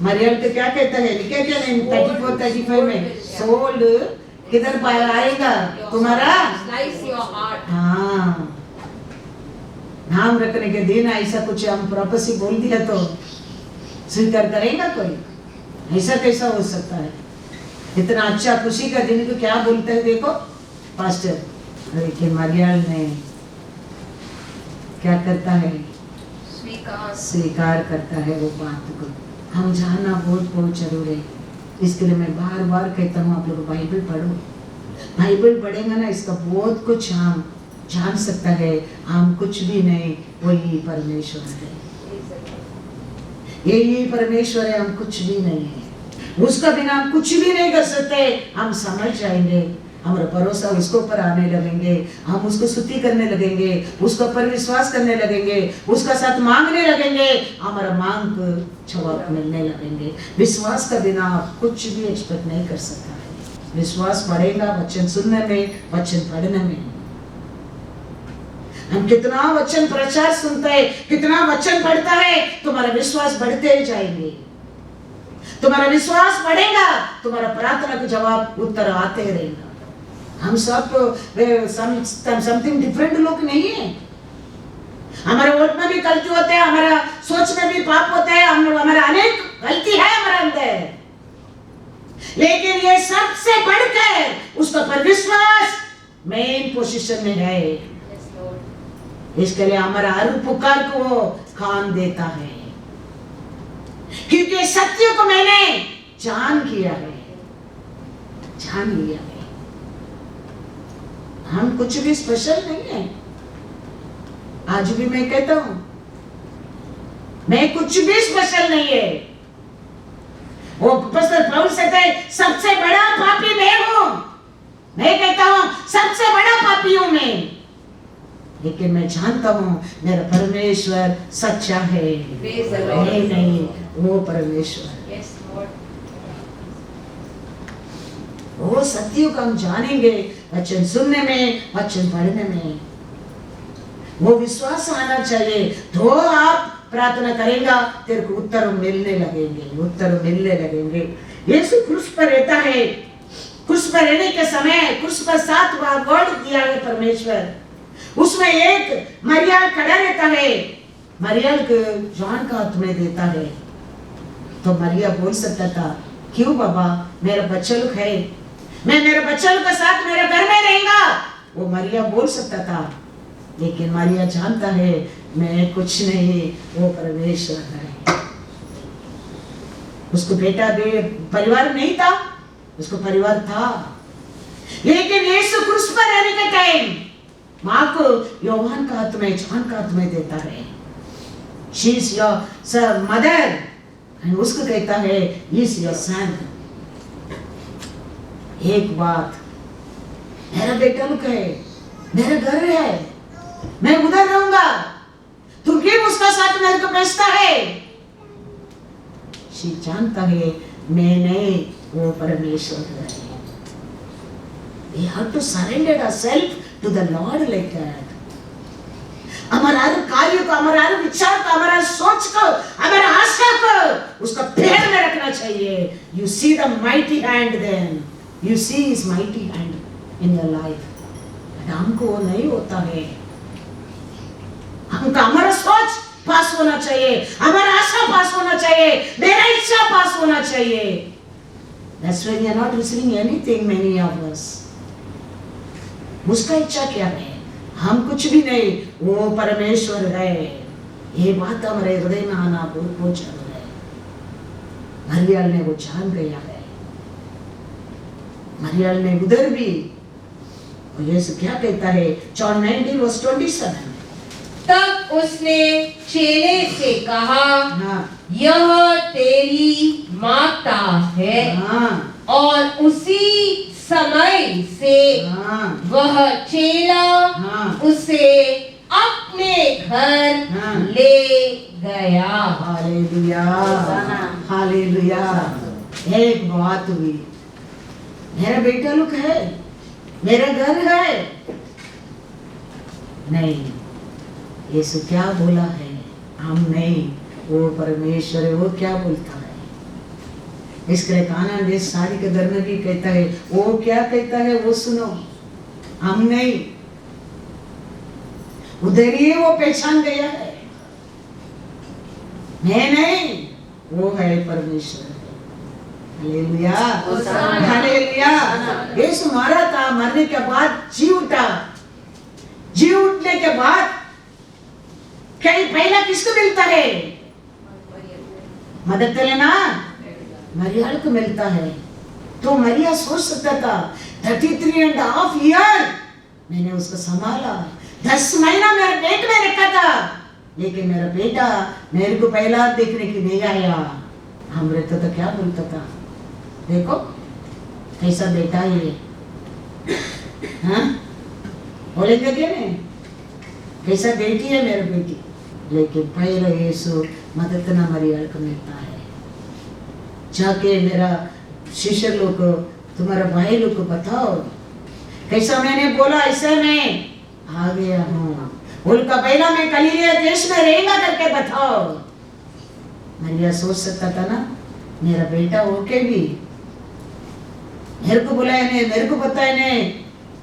मरियम तो क्या कहता है, लिखा क्या नहीं 34-35 में, सोल किधर आएगा तुम्हारा, हाँ नाम रखने के दिन ऐसा कुछ हम प्रोफेसी बोल दिया तो स्वीकार करेगा कोई? ऐसा कैसा हो सकता है? इतना अच्छा खुशी का दिन को क्या बोलते हैं देखो पास्टर। लेकिन मरियम ने क्या करता है, स्वीकार करता है वो बात को। हम जानना बहुत जरूरी है। इसके लिए मैं बार बार कहता हूँ आप लोग बाइबल पढ़ो। बाइबल पढ़ेंगे ना इसका बहुत कुछ हम जान सकता है। हम कुछ भी नहीं, वही परमेश्वर है, यही परमेश्वर है, हम कुछ भी नहीं है। उसका बिना हम कुछ भी नहीं कर सकते। हम समझ जाएंगे, हमारा भरोसा उसके ऊपर आने लगेंगे, हम उसको स्तुति करने लगेंगे, उसके ऊपर विश्वास करने लगेंगे, उसका साथ मांगने लगेंगे, हमारा मांग को जवाब मिलने लगेंगे। विश्वास का बिना आप कुछ भी एक्सपेक्ट नहीं कर सकता है। विश्वास बढ़ेगा वचन सुनने में, वचन पढ़ने में। हम कितना वचन प्रचार सुनते हैं, कितना वचन पढ़ता है, तुम्हारा विश्वास बढ़ते जाएंगे। तुम्हारा विश्वास बढ़ेगा, तुम्हारा प्रार्थना का जवाब उत्तर आते रहेगा। हम सब समथिंग डिफरेंट लोग नहीं है। हमारे वोट में भी गलती होते हैं, हमारा सोच में भी पाप होते हैं, हमारा अनेक गलती है हमारे अंदर, लेकिन ये सबसे बढ़कर उसका पर विश्वास मेन पोजीशन में है। इसके लिए हमारा हर पुकार को वो कान देता है, क्योंकि सत्य को मैंने जान किया है, जान लिया है। हम कुछ भी स्पेशल नहीं है। आज भी मैं कहता हूं, मैं कुछ भी स्पेशल नहीं है। वो पवित्र पौलुस कहता है सबसे बड़ा पापी मैं हूं। मैं कहता हूं सबसे बड़ा पापी हूं मैं, लेकिन मैं जानता हूं मेरा परमेश्वर सच्चा है। नहीं, वो परमेश्वर वो सत्यों को हम जानेंगे वचन सुनने में, वचन पढ़ने में। वो विश्वास आना चाहिए, तो आप प्रार्थना करेगा, तेरे को उत्तर मिलने लगेंगे, उत्तर मिलने लगेंगे। यीशु क्रूस पर रहता है, क्रूस पर रहने के समय क्रूस पर 7 वर्ड दिया है परमेश्वर। उसमें एक मरियम खड़ा रहता है, मरियम को जॉन का हाथ में देता है। तो मरियम बोल सकता था, क्यों बाबा, मेरा बच्चा लोग है, मैं मेरे बच्चा लोग के साथ मेरे घर में रहेगा। वो मरियम बोल सकता था, लेकिन मरियम जानता है मैं कुछ नहीं, वो परमेश्वर है। उसको बेटा भी परिवार नहीं था, उसको परिवार था, लेकिन यीशु क्रूस पर रहने के टाइम माँ को योहान का हाथ में, जॉन का हाथ में देता है। She is your mother, and उसको कहता है He is your son। एक बात, मेरा बेटा लोग है, मेरा घर है, मैं उधर रहूंगा, तू क्यों उसका साथ मेरे को भेजता है? शी जानता है मैं नहीं, वो परमेश्वर है। We have to surrender ourselves to the Lord like that। हमारा हर कार्य को, हमारा हर विचार को, हमारा सोच को, हमारा आशा को उसका पैर में रखना चाहिए। You see the mighty hand then, you see His mighty hand in your life। हमको वो नहीं होता है। हमका हमारा सोच पास होना चाहिए, हमारा आशा पास होना चाहिए, मेरा इच्छा पास होना चाहिए। That's when we are not receiving anything, many of us। उसका इच्छा क्या है? हम कुछ भी नहीं, वो परमेश्वर है। ये बात हमारे हृदय में आना बहुत जरूरी है। मरियम ने वो जान गया है। मरियम ने उधर भी, और यीशु क्या कहता है, John 19:27। तब उसने चेले से कहा, हाँ, यह तेरी माता है। हाँ, और उसी समय से हाँ, वह चेला हाँ, उसे अपने घर हाँ। ले गया। Hallelujah, hallelujah. एक बात हुई, मेरा बेटा लोग है, मेरा घर है। नहीं, यीशु क्या बोला है? हम नहीं, वो परमेश्वर है। वो क्या बोलता है? इसके लिए काना देश सारी के घर में भी कहता है, वो क्या कहता है वो सुनो। हम नहीं, उधर ही वो पहचान गया है, मैं नहीं, वो है परमेश्वर। Hallelujah, hallelujah. यीशु मरा था, मरने के बाद जी उठा। जी उठने के बाद कहीं पहला किसको मिलता है? मदद लेना मरियम को मिलता है। तो मरिया सोच सकता था 33.5 ईयर मैंने उसको संभाला, 10 महीना मेरे पेट में रखा था, लेकिन मेरा बेटा मेरे को पहला देखने की नहीं आया। हम रहता तो क्या बोलता था? देखो कैसा बेटा है ये, हाँ बोलेंगे क्या नहीं, कैसा बेटी है मेरी बेटी। लेकिन पहले यीशु मदतना मरियल को मिलता है, जाके मेरा शिष्य लोग को, तुम्हारा भाई लोग को बताओ कैसा मैंने बोला, ऐसा मैं आ गया हूँ, उनका पहला मैं गलीलिया देश में रहेगा करके बताओ। मरिया सोच सकता था ना, मेरा बेटा होके भी मेरे को बुलाया नहीं, मेरे को बताया नहीं,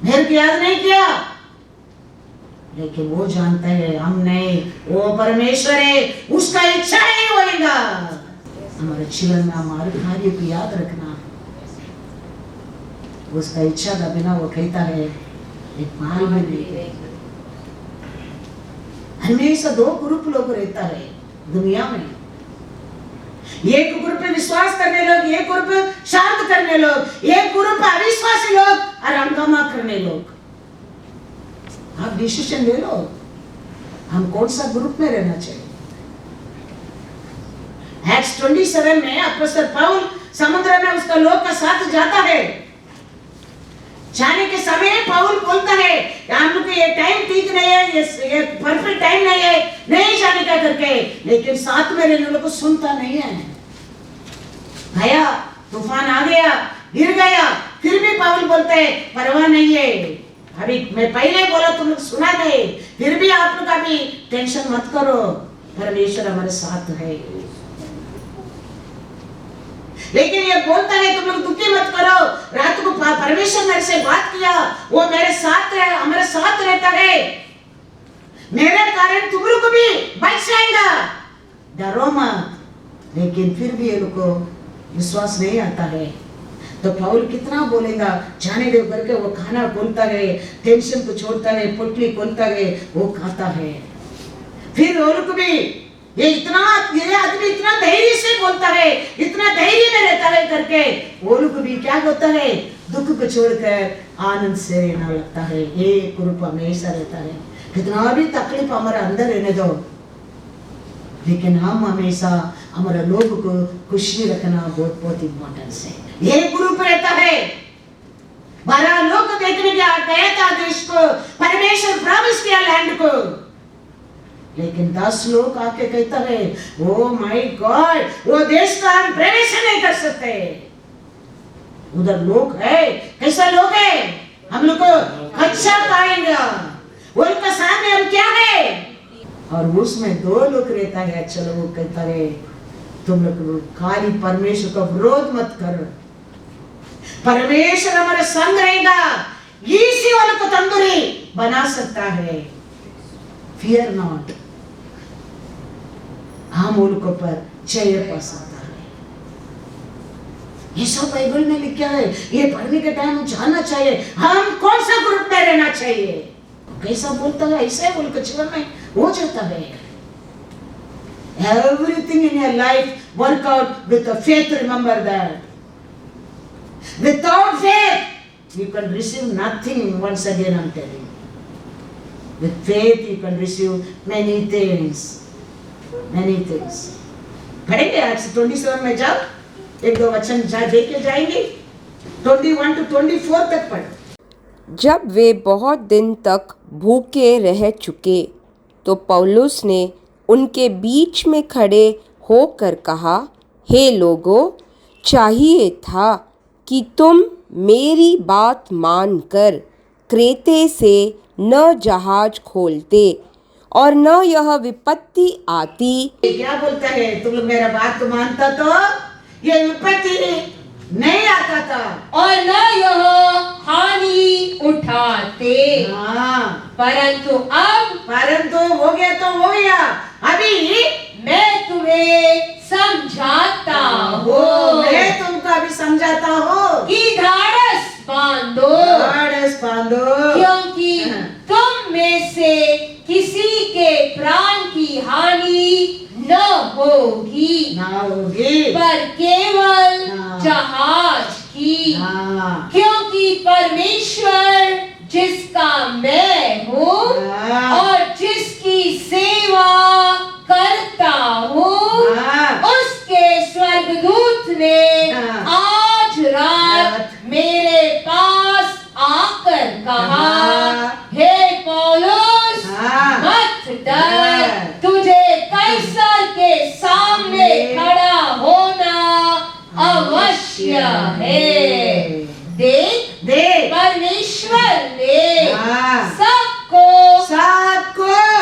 मेरे को याद नहीं किया। लेकिन वो जानता है हम नहीं, वो परमेश्वर है, उसका इच्छा ही होएगा। हमारे जीवन में हमारे कार्य को याद रखना, उसका इच्छा का बिना वो कहता है एक माल में नहीं। हमेशा दो ग्रुप लोग रहता है दुनिया में, एक ग्रुप में विश्वास करने लोग, एक ग्रुप शांत करने लोग, एक ग्रुप अविश्वासी लोग और हंगामा करने लोग। आप डिसीजन ले लो, हम कौन सा ग्रुप में रहना चाहिए। एक्ट्स 27 में अपोस्तल पौल समुद्र में उसका लोग का साथ जाता है, जाने के समय पौल बोलता है हम लोग ये टाइम ठीक नहीं है, ये परफेक्ट टाइम नहीं है नहीं जाने का करके, लेकिन साथ में रहने लोग को सुनता नहीं है। गया तूफान आ गया, गिर गया, फिर भी पौल बोलते हैं परवाह नहीं है, अभी मैं पहले बोला तुम लोग सुना नहीं, फिर भी आप लोग अभी टेंशन मत करो, परमेश्वर हमारे साथ है। लेकिन ये बोलता है तुम लोग दुखी मत करो, रात को परमेश्वर मेरे से बात किया, वो मेरे साथ है, हमारे साथ रहता है, मेरे कारण तुम लोग भी बच जाएगा, डरो मत। लेकिन फिर भी ये लोग को विश्वास नहीं आता है, तो पौल कितना बोलेगा, जाने दे करके वो खाना खोलता है, टेंशन को छोड़ता है, पोटली खोलता है, वो खाता है। फिर वो लोग भी ये आदमी इतना धैर्य से बोलता है, इतना धैर्य में रहता है करके, वो लोग भी क्या होता है, दुख को छोड़कर आनंद से रहना लगता है। एक ग्रुप हमेशा रहता है, कितना भी तकलीफ हमारे अंदर रहने दो, लेकिन हम हमेशा हमारे लोगों को खुशी रखना बहुत बहुत इम्पोर्टेंट है। एक ग्रुप रहता है, 12 लोग देखने गया था देश को, परमेश्वर प्रॉमिस किया लैंड को, लेकिन 10 लोग आके कहता है ओ माय गॉड वो देश का हम प्रवेश नहीं कर सकते। उधर लोग है, कैसा लोग है, हम लोग को अच्छा पाएगा, उनका सामने हम क्या है। और उसमें 2 लोग रहता है, चलो वो कहता है तुम लोग खाली परमेश्वर का विरोध मत करो, परमेश्वर हमारे संग रहेगा, इसी वाले को तंदुरी बना सकता है, फियर नॉट, हम उनको पर जय पा सकता है। ये सब बाइबल में लिखा है, ये पढ़ने के टाइम हम जानना चाहिए हम कौन सा ग्रुप में रहना चाहिए। कैसा बोलता है ऐसे उनके जीवन में हो जाता है। Everything in your life work out with the faith, remember that. Without faith you can receive nothing, once again I'm telling you. With faith you can receive many things. Many things. पढ़ेंगे आज 27 में जब एक दो वचन देख के जाएंगे, 21 to 24 तक पढ़। जब वे बहुत दिन तक भूखे रह चुके तो पौलुस ने उनके बीच में खड़े होकर कहा, हे लोगों, चाहिए था कि तुम मेरी बात मानकर क्रेते से न जहाज खोलते और न यह विपत्ति आती। क्या बोलता है, तुम लोग मेरा बात तो मानता तो ये विपत्ति नहीं आता था और न यह हानि उठाते। परंतु हो गया तो हो गया, अभी मैं तुम्हें समझाता हूँ, मैं तुमको अभी समझाता हूँ कि ढाढ़स बांधो, क्योंकि तुम में से किसी के प्राण की हानि न होगी, पर केवल जहाज की, क्योंकि परमेश्वर जिसका मैं हूँ और जिसकी सेवा करता हूँ, उसके स्वर्गदूत ने आज कर ले हाँ। सबको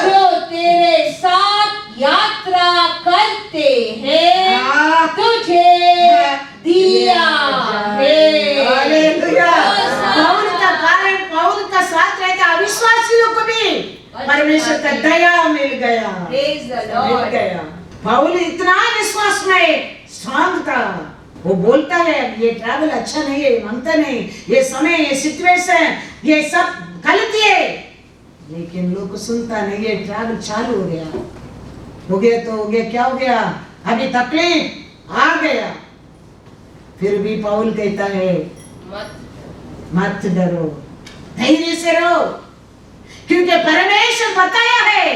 जो तेरे साथ यात्रा करते हैं हाँ। तुझे दिया है। हालेलुया। पौल का कारण, पौल का साथ रहता अविश्वासियों को भी परमेश्वर का दया मिल गया। Praise the mill Lord. गया। पौल इतना विश्वास में स्ट्रांग था, वो बोलता है ये ट्रैवल अच्छा नहीं है, मानता नहीं, ये समय, ये सिचुएशन, ये सब गलती है, लेकिन लोग सुनता नहीं। ये ट्रैवल चालू हो गया तो हो गया, क्या हो गया, अभी तकलीफ आ गया, फिर भी पौल कहता है मत डरो, धैर्य से रहो, क्योंकि परमेश्वर बताया है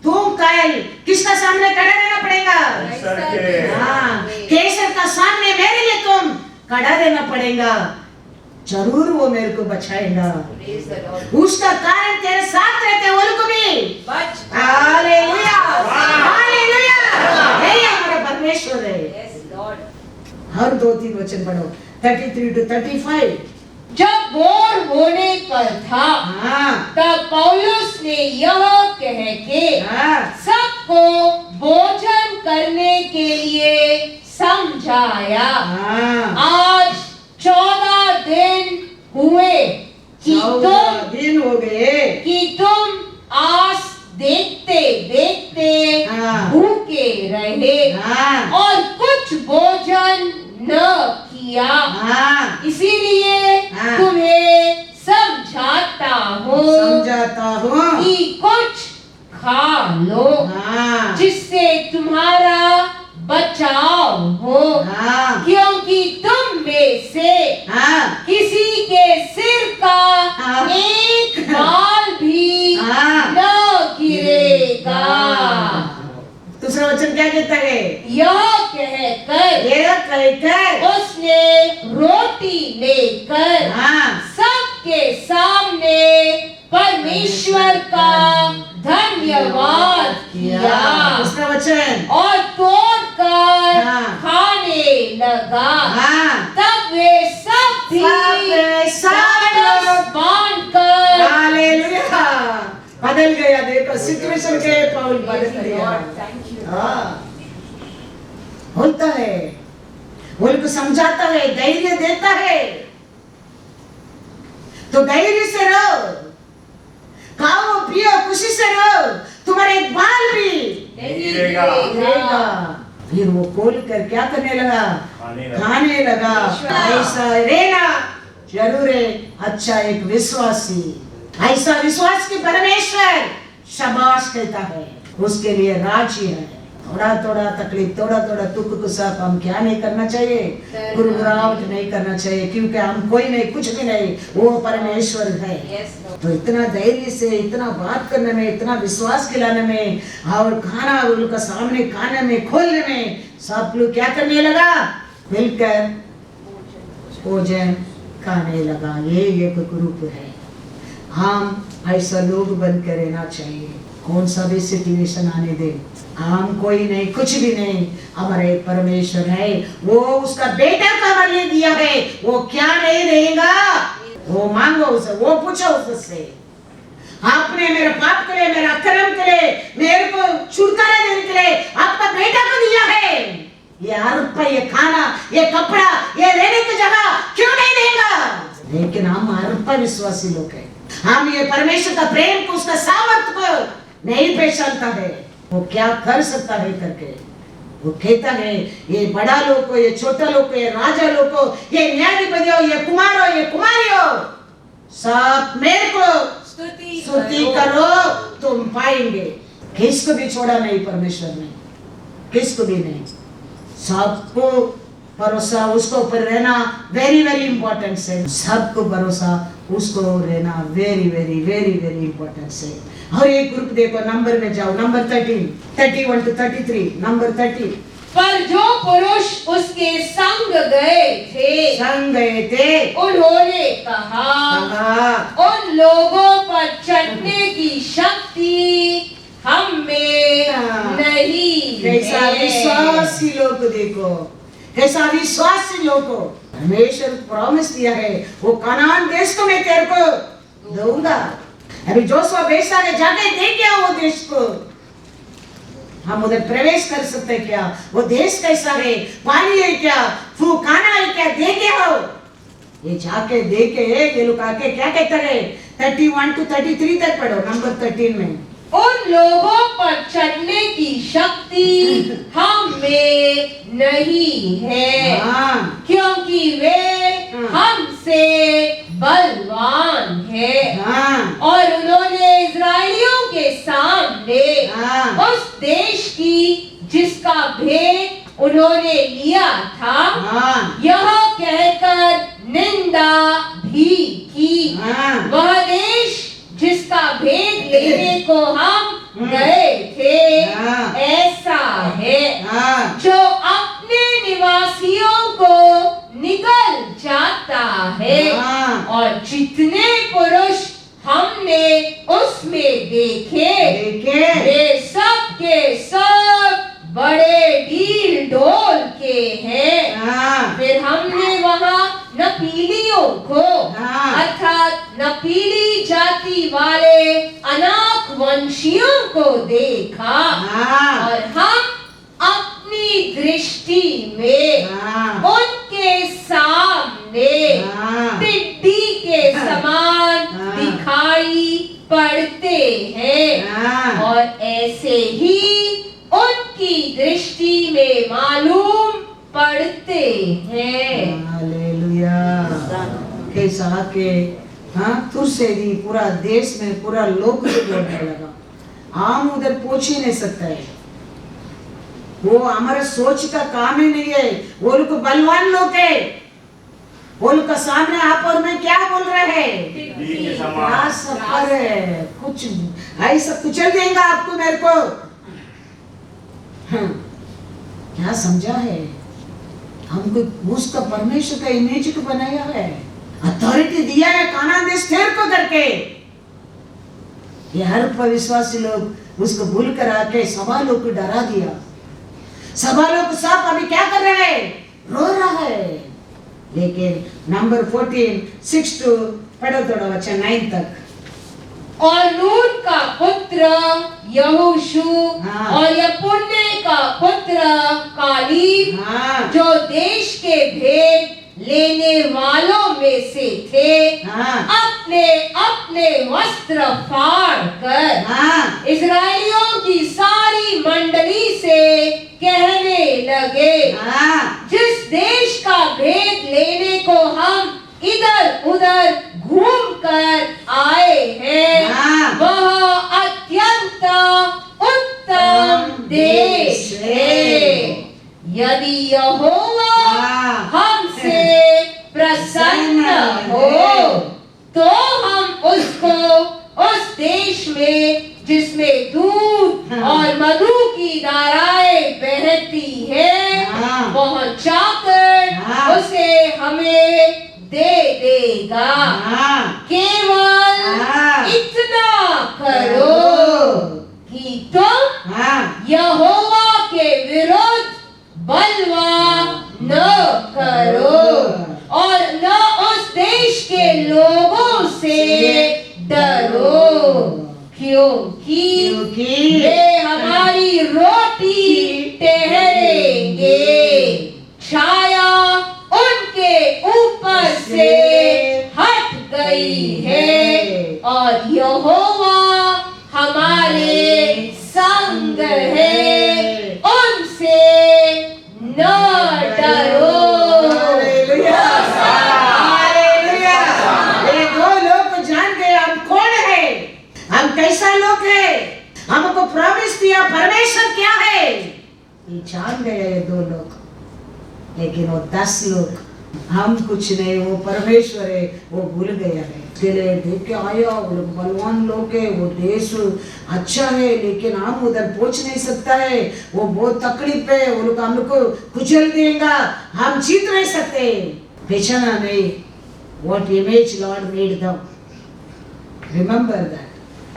तुम कल किसका सामने खड़ा रहना पड़ेगा। हाँ, केसर का सामने मेरे लिए तुम खड़ा रहना पड़ेगा, जरूर वो मेरे को बचाएगा। उसका कारण तेरे साथ रहते वो लोग भी। हालेलुया, हालेलुया, यही हमारा परमेश्वर है। हर 2-3 वचन पढ़ो, 33 to 35। जब बोर होने पर था तब पौलुस ने यह कह के सबको भोजन करने के लिए समझाया। आज 14 दिन हुए कि तुम आस देखते देखते भूखे रहे और कुछ भोजन न किया, इसीलिए तुम्हें समझाता हूँ कि कुछ खा लो जिससे तुम्हारा बचाव हो, क्योंकि तुम में से किसी के सिर का एक बाल भी न गिरेगा। दूसरा वचन क्या कहता है? यह कहकर उसने रोटी लेकर सबके सामने परमेश्वर का धन्यवाद किया। दूसरा वचन, और तोड़कर खाने लगा। तब वे सब भी बांधकर बदल गया। देखो सिचुएशन के पौल बदल दिया। बोलता है, उनको समझाता है, धैर्य देता है, तो धैर्य से रहो, खाओ पियो खुशी से रहो, तुम्हारे एक बाल भी नहीं गिरेगा। फिर वो खोल कर क्या करने लगा? खाने लगा। ऐसा रहना जरूर है। अच्छा एक विश्वासी, ऐसा विश्वास की परमेश्वर शाबाश कहता है, उसके लिए राजी है। थोड़ा तकलीफ, थोड़ा दुख को सब हम क्या नहीं करना चाहिए, गुरगुराहट नहीं करना चाहिए, क्योंकि हम कोई नहीं, कुछ भी नहीं, वो परमेश्वर है। तो इतना धैर्य से, इतना बात करने में, इतना विश्वास खिलाने में, और खाना उनका सामने खाने में, खोलने में, सब लोग क्या करने लगा? मिलकर भोजन खाने लगा। ये एक ग्रुप है। हम ऐसा लोग बनकर रहना चाहिए। कौन सा भी सिचुएशन आने दे, हम कोई नहीं, कुछ भी नहीं, हमारे परमेश्वर है। वो उसका बेटा का हमारे लिए दिया है, वो क्या नहीं रहेगा, वो मांगो उसे, वो पूछो उससे, आपने मेरे पाप के लिए, मेरे अक्रम के लिए, मेरे को छुटकारा देने के लिए आपका बेटा को दिया है। ये अर्थ, ये खाना, ये कपड़ा, ये रहने की जगह क्यों नहीं देगा? लेकिन हम अर्थ विश्वासी लोग हैं। हम ये परमेश्वर का प्रेम को, उसका सामर्थ्य को नहीं पहचानता है, वो क्या कर सकता है करके। वो कहता है ये बड़ा लोग को, ये छोटा लोग को, ये राजा लोग को, ये न्यायाधिपति हो, ये कुमार हो, ये कुमारी हो, सब मेरे को स्तुति करो, तुम पाएंगे। किसको भी छोड़ा नहीं परमेश्वर ने, किसको भी नहीं। सबको भरोसा उसको ऊपर रहना वेरी वेरी इंपॉर्टेंट है। सबको भरोसा उसको रहना very very very very important है। और एक ग्रुप देखो, नंबर में जाओ, नंबर 13, 31 to 33, नंबर 30। पर जो पुरुष उसके संग गए थे उन्होंने कहा उन लोगों पर चढ़ने की शक्ति हम में नहीं। कैसा विश्वासी लोग देखो, कैसा विश्वासी लोग को परमेश्वर प्रॉमिस दिया है, वो कनान देश को मैं तेरे को दूंगा। अभी जोशुआ बेचा है, जाके देख क्या वो देश को, हम उधर प्रवेश कर सकते क्या, वो देश कैसा है, पानी है क्या, खाना है क्या, देखे हो। ये जाके देखे, ये लोग आके क्या कहते हैं, 31 to 33 तक पढ़ो, नंबर 13 में। उन लोगों पर चढ़ने की शक्ति हम में नहीं है, क्योंकि वे हमसे बलवान है। और उन्होंने इजराइलियों के सामने उस देश की जिसका भेद उन्होंने लिया था, यह कहकर निंदा भी की, वह देश जिसका भेद लेने को हम गए थे ऐसा है जो अपने निवासियों को निगल जाता है, और जितने पुरुष हमने उसमें देखे वे सब के सब बड़े ढील ढोल के हैं। फिर हमने वहाँ नपीलियों को अर्थात नपीली जाति वाले अनाक वंशियों को देखा, और हम अपनी दृष्टि में उनके सामने टिड्डी के समान दिखाई पड़ते हैं, और ऐसे ही उनकी दृष्टि में मालूम पड़ते हैं। हालेलुया। कैसा के तुर से भी पूरा देश में पूरा लोग बोलने लगा, हम उधर पहुंच ही नहीं सकता है, वो हमारा सोच का काम ही नहीं है। वो लोग बलवान लोग है, वो लोग का सामने आप और मैं क्या बोल रहे हैं, क्या सफर है, कुछ ऐसा कुचल देगा आपको मेरे को। क्या समझा है, हमको उसका परमेश्वर का इमेज को बनाया है, अथॉरिटी दिया है कानान देश तेरे को करके। ये हर विश्वासी लोग उसको भूल कर आके सभा लोग को डरा दिया। सभा लोग सब अभी क्या कर रहे हैं, रो रहा है। लेकिन नंबर 14 6 to पढ़ो थोड़ा बच्चा 9 तक। और नून का पुत्र यहोशू और यपुन्ने का पुत्र कालीब जो देश के भेद लेने वालों में से थे, अपने अपने वस्त्र फाड़ कर इजराइलियों की सारी मंडली से कहने लगे, जिस देश का भेद लेने को हम इधर उधर घूम कर आए हैं, वह अत्यंत उत्तम देश है। यदि यहोवा हमसे प्रसन्न हो तो हम उसको उस देश में जिसमें दूध और मधु की धाराएं बहती है पहुंचाकर उसे हमें दे देगा। केवल इतना करो कि तुम यहोवा के विरुद्ध बलवा न करो और न उस देश के लोगों से डरो, क्योंकि वे हमारी रोटी ठहरेंगे। छाया उनके ऊपर से हट गई है और यहोवा हमारे संग है, उनसे न डरो। Hallelujah, hallelujah. ये दो लोग जान गए हम कौन है, हम कैसा लोग है, हमको प्रॉमिस दिया परमेश्वर क्या है, ये जान गए ये दो लोग। लेकिन वो 10 लोग, हम कुछ नहीं, वो परमेश्वर है, वो भूल गया है। चले देख के आया, वो लोग बलवान लोग है, वो देश अच्छा है, लेकिन हम उधर पहुंच नहीं सकता है, वो बहुत तकलीफ है, वो लोग हम लोग को कुचल देगा, हम जीत नहीं सकते। पहचाना नहीं, what image Lord made them. Remember that.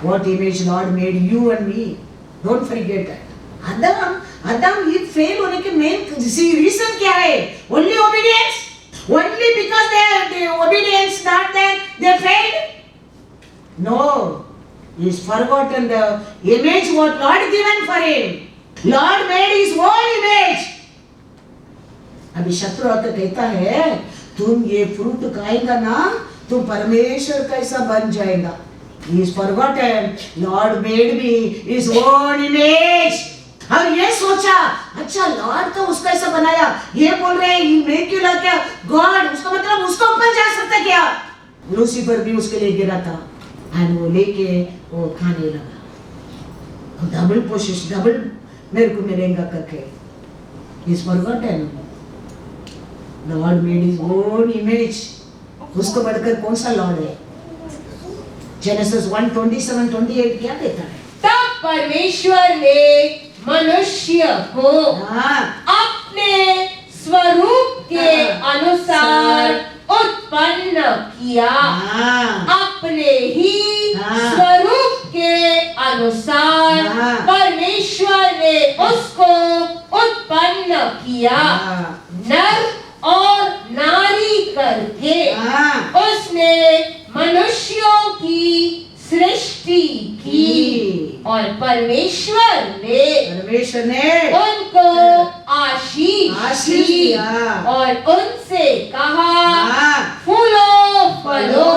What image Lord made you and me. Don't forget that. Adam ये फेल होने के मेन रीजन क्या है? Only obedience. Only because they obedience not then they failed. No, he's forgotten the image what Lord given for him. Lord made his own image. अभी शत्रु आकर कहता है तुम ये फ्रूट खाएगा ना तुम परमेश्वर कैसा बन जाएगा. He is forgotten. Lord made me his own image. और ये सोचा अच्छा लॉर्ड तो उसको ऐसा बनाया, ये बोल रहे हैं मेक यू लाइक गॉड, उसका मतलब उसको ऊपर जा सकता क्या. लूसीफर भी उसके लिए गिरा था एंड वो लेके वो खाने लगा. डबल पोशिश डबल मेरे को मिलेगा करके. He's forgotten. Lord made his own image. उसको बढ़कर कौन सा लॉर्ड है. Genesis 1:27-28 क्या कहता है. तब परमेश्वर ने मनुष्य को अपने स्वरूप के अनुसार उत्पन्न किया. अपने ही स्वरूप के अनुसार परमेश्वर ने उसको उत्पन्न किया. नर और नारी करके उसने मनुष्यों की सृष्टि की और परमेश्वर ने उनको आशीष दिया और उनसे कहा फूलो फलो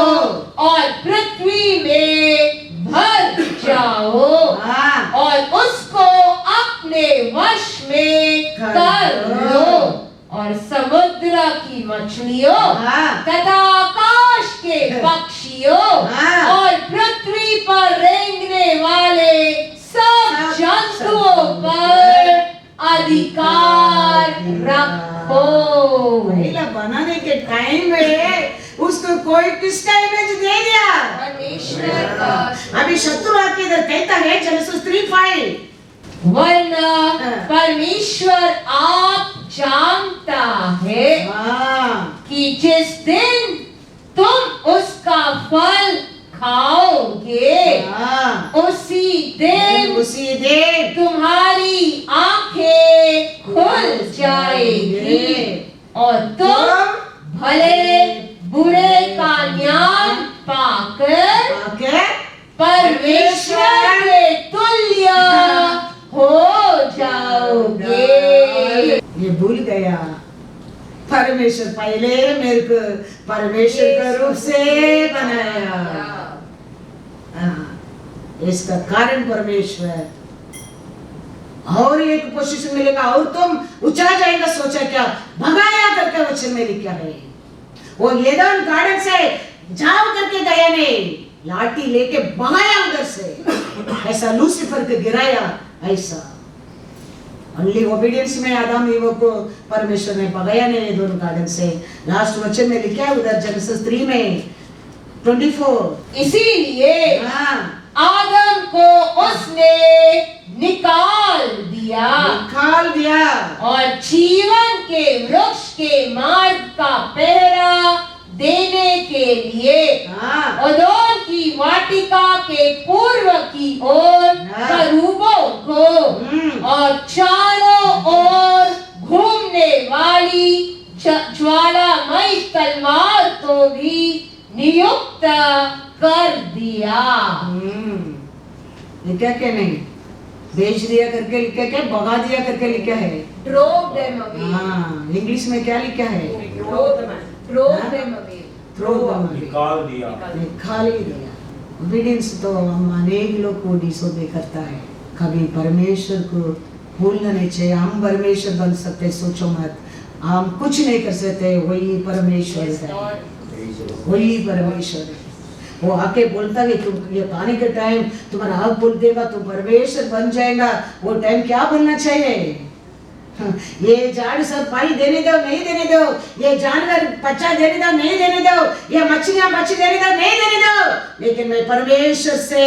और पृथ्वी में भर जाओ और उसको अपने वश में कर लो और समुद्र की मछलियों तथा आकाश के पक्षियों और पृथ्वी पर रेंगने वाले सब जंतुओं पर अधिकार रखो. पहला बनाने के टाइम में उसको कोई किसका इमेज दे दिया. परमेश्वर का. अभी शत्रु आके इधर कहता है Genesis 3:5 वरना परमेश्वर आप जानता है कि जिस दिन तुम उसका फल खाओगे उसी दिन तुम्हारी आंखें खुल जाएगी और तुम भले बुरे का ज्ञान पाकर परमेश्वर के तुल्य हो जाओगे. ये भूल गया परमेश्वर पहले मेरे को परमेश्वर का रूप से बनाया. इसका कारण परमेश्वर. और एक पोजीशन मिलेगा और तुम उछला जाएगा. सोचा क्या भगाया करके वचन में लिखा है. वो एदन गार्डन से जाओ करके गया नहीं, लाठी लेके भगाया उधर से. ऐसा लूसीफर को गिराया. ऐसा ओनली ओबीडियंस में आदम ईव को परमेश्वर ने भगाया नहीं दोनों गार्डन से. लास्ट वचन में लिखा है उधर Genesis 3 में 24. इसीलिए आदम को उसने निकाल दिया और जीवन के वृक्ष के मार्ग का पहरा देने के लिए अदोन की वाटिका के पूर्व की ओर करूबों को और चारों ओर घूमने वाली ज्वालामयी तलवार को भी नियुक्त कर दिया. लिखा क्या नहीं बेच दिया करके लिखा क्या भगा दिया करके लिखा है. Drove them away. इंग्लिश में क्या लिखा है. Drove them away. निकाल दिया. ओबीडियंस तो हम अनेक लोग को डिसोबे करता है. कभी परमेश्वर को भूलना नहीं चाहिए. हम परमेश्वर बन सकते सोचो मत. हम कुछ नहीं कर सकते. वही परमेश्वर है. वही परमेश्वर है. वो आके बोलता है तुम ये पानी के टाइम तुम्हारा आग बोल देगा तुम परमेश्वर बन जाएगा. वो टाइम क्या बोलना चाहिए. ये झाड़ सब पानी देने दो नहीं देने दो, ये जानवर बच्चा देने दो नहीं देने दो, ये मछलियां बच्चे देने दो नहीं देने दो, लेकिन मैं परमेश्वर से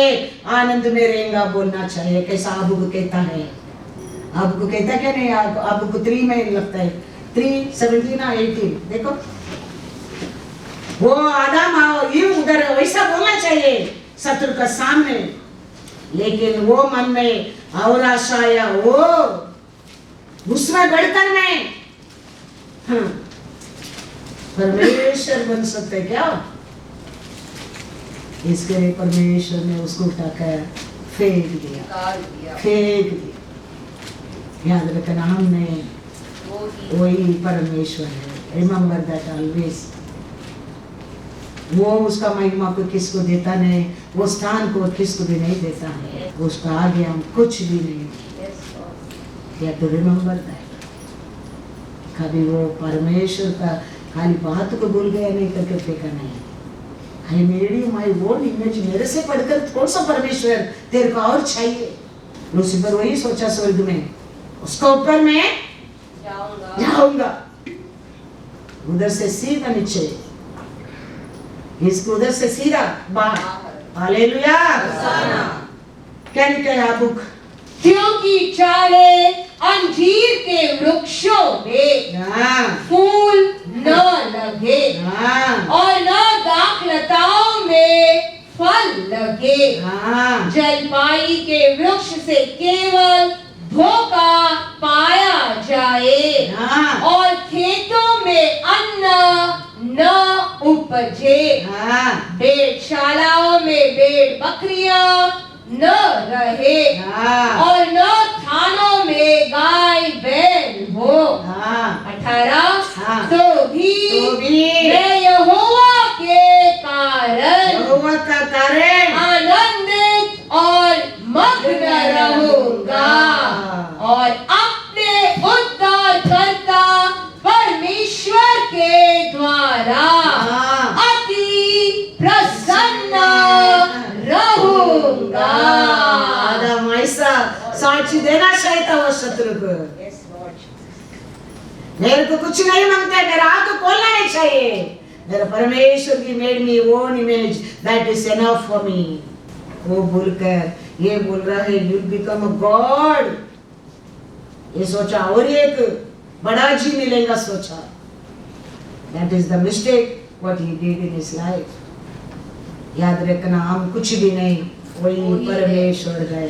आनंद में रहेगा बोलना चाहिए. कैसा आबू को कहता है. आबू को कहता क्या नहीं. आबू को 3 में लगता है 3:17-18 देखो. वो आदम ये उधर वैसा बोलना चाहिए शत्रु का सामने, लेकिन वो मन में और आशा वो उसमें बढ़कर में परमेश्वर बन सकते क्या. इसके लिए परमेश्वर ने उसको उठाकर फेंक दिया, निकाल दिया। फेंक दिया। याद रखना, हमने वो ही वही परमेश्वर है। Remember that always. वो उसका महिमा को किसको देता नहीं, वो स्थान को किसको भी नहीं देता है, उसका आगे हम कुछ भी नहीं। Yes, Lord. या तो रिमेम्बर दैट। कभी वो परमेश्वर का खाली बात को भूल गया नहीं करके फेंका नहीं। आई मेरी माई ओन इमेज, मेरे से पढ़कर कौन सा परमेश्वर तेरे को और चाहिए। लूसीफर वही सोचा स्वर्ग में, उसका ऊपर मैं जाऊंगा। जाऊंगा, उधर से सीधा नीचे, इसको उधर से सीधा बाहर। हालेलुया। क्या लिखा है बुक? क्योंकि चाहे अंजीर के वृक्षों में हाँ, फूल न लगे हाँ, और न दाखलताओं में फल लगे, हाँ, जलपाई के वृक्ष से केवल धोखा पाया जाए हाँ, और खेतों में अन्न न उपजे, हाँ, भेड़शालाओं में भेड़ बकरियां न रहे हाँ, और न थानों में गाय बैल हो। हाँ, 18 हाँ। तो भी मैं यहोवा के कारण यहोवा का कारण आनंदित और मग्न रहूंगा और अपने उद्धारकर्ता परमेश्वर के द्वारा हाँ, अति प्रसन्न रहूंगा। आदम ऐसा साक्षी देना चाहिए था वो शत्रु को। मेरे को कुछ नहीं मांगता है, मेरा हाथ खोलना नहीं चाहिए। मेरा परमेश्वर की made me own image, that is enough for me. वो बोलकर ये बोल रहा है यू बिकम अ गॉड, ये सोचा और एक बड़ा जी मिलेगा सोचा। That is the mistake what he did in his life. याद रखना, हम कुछ भी नहीं, वही परमेश्वर है।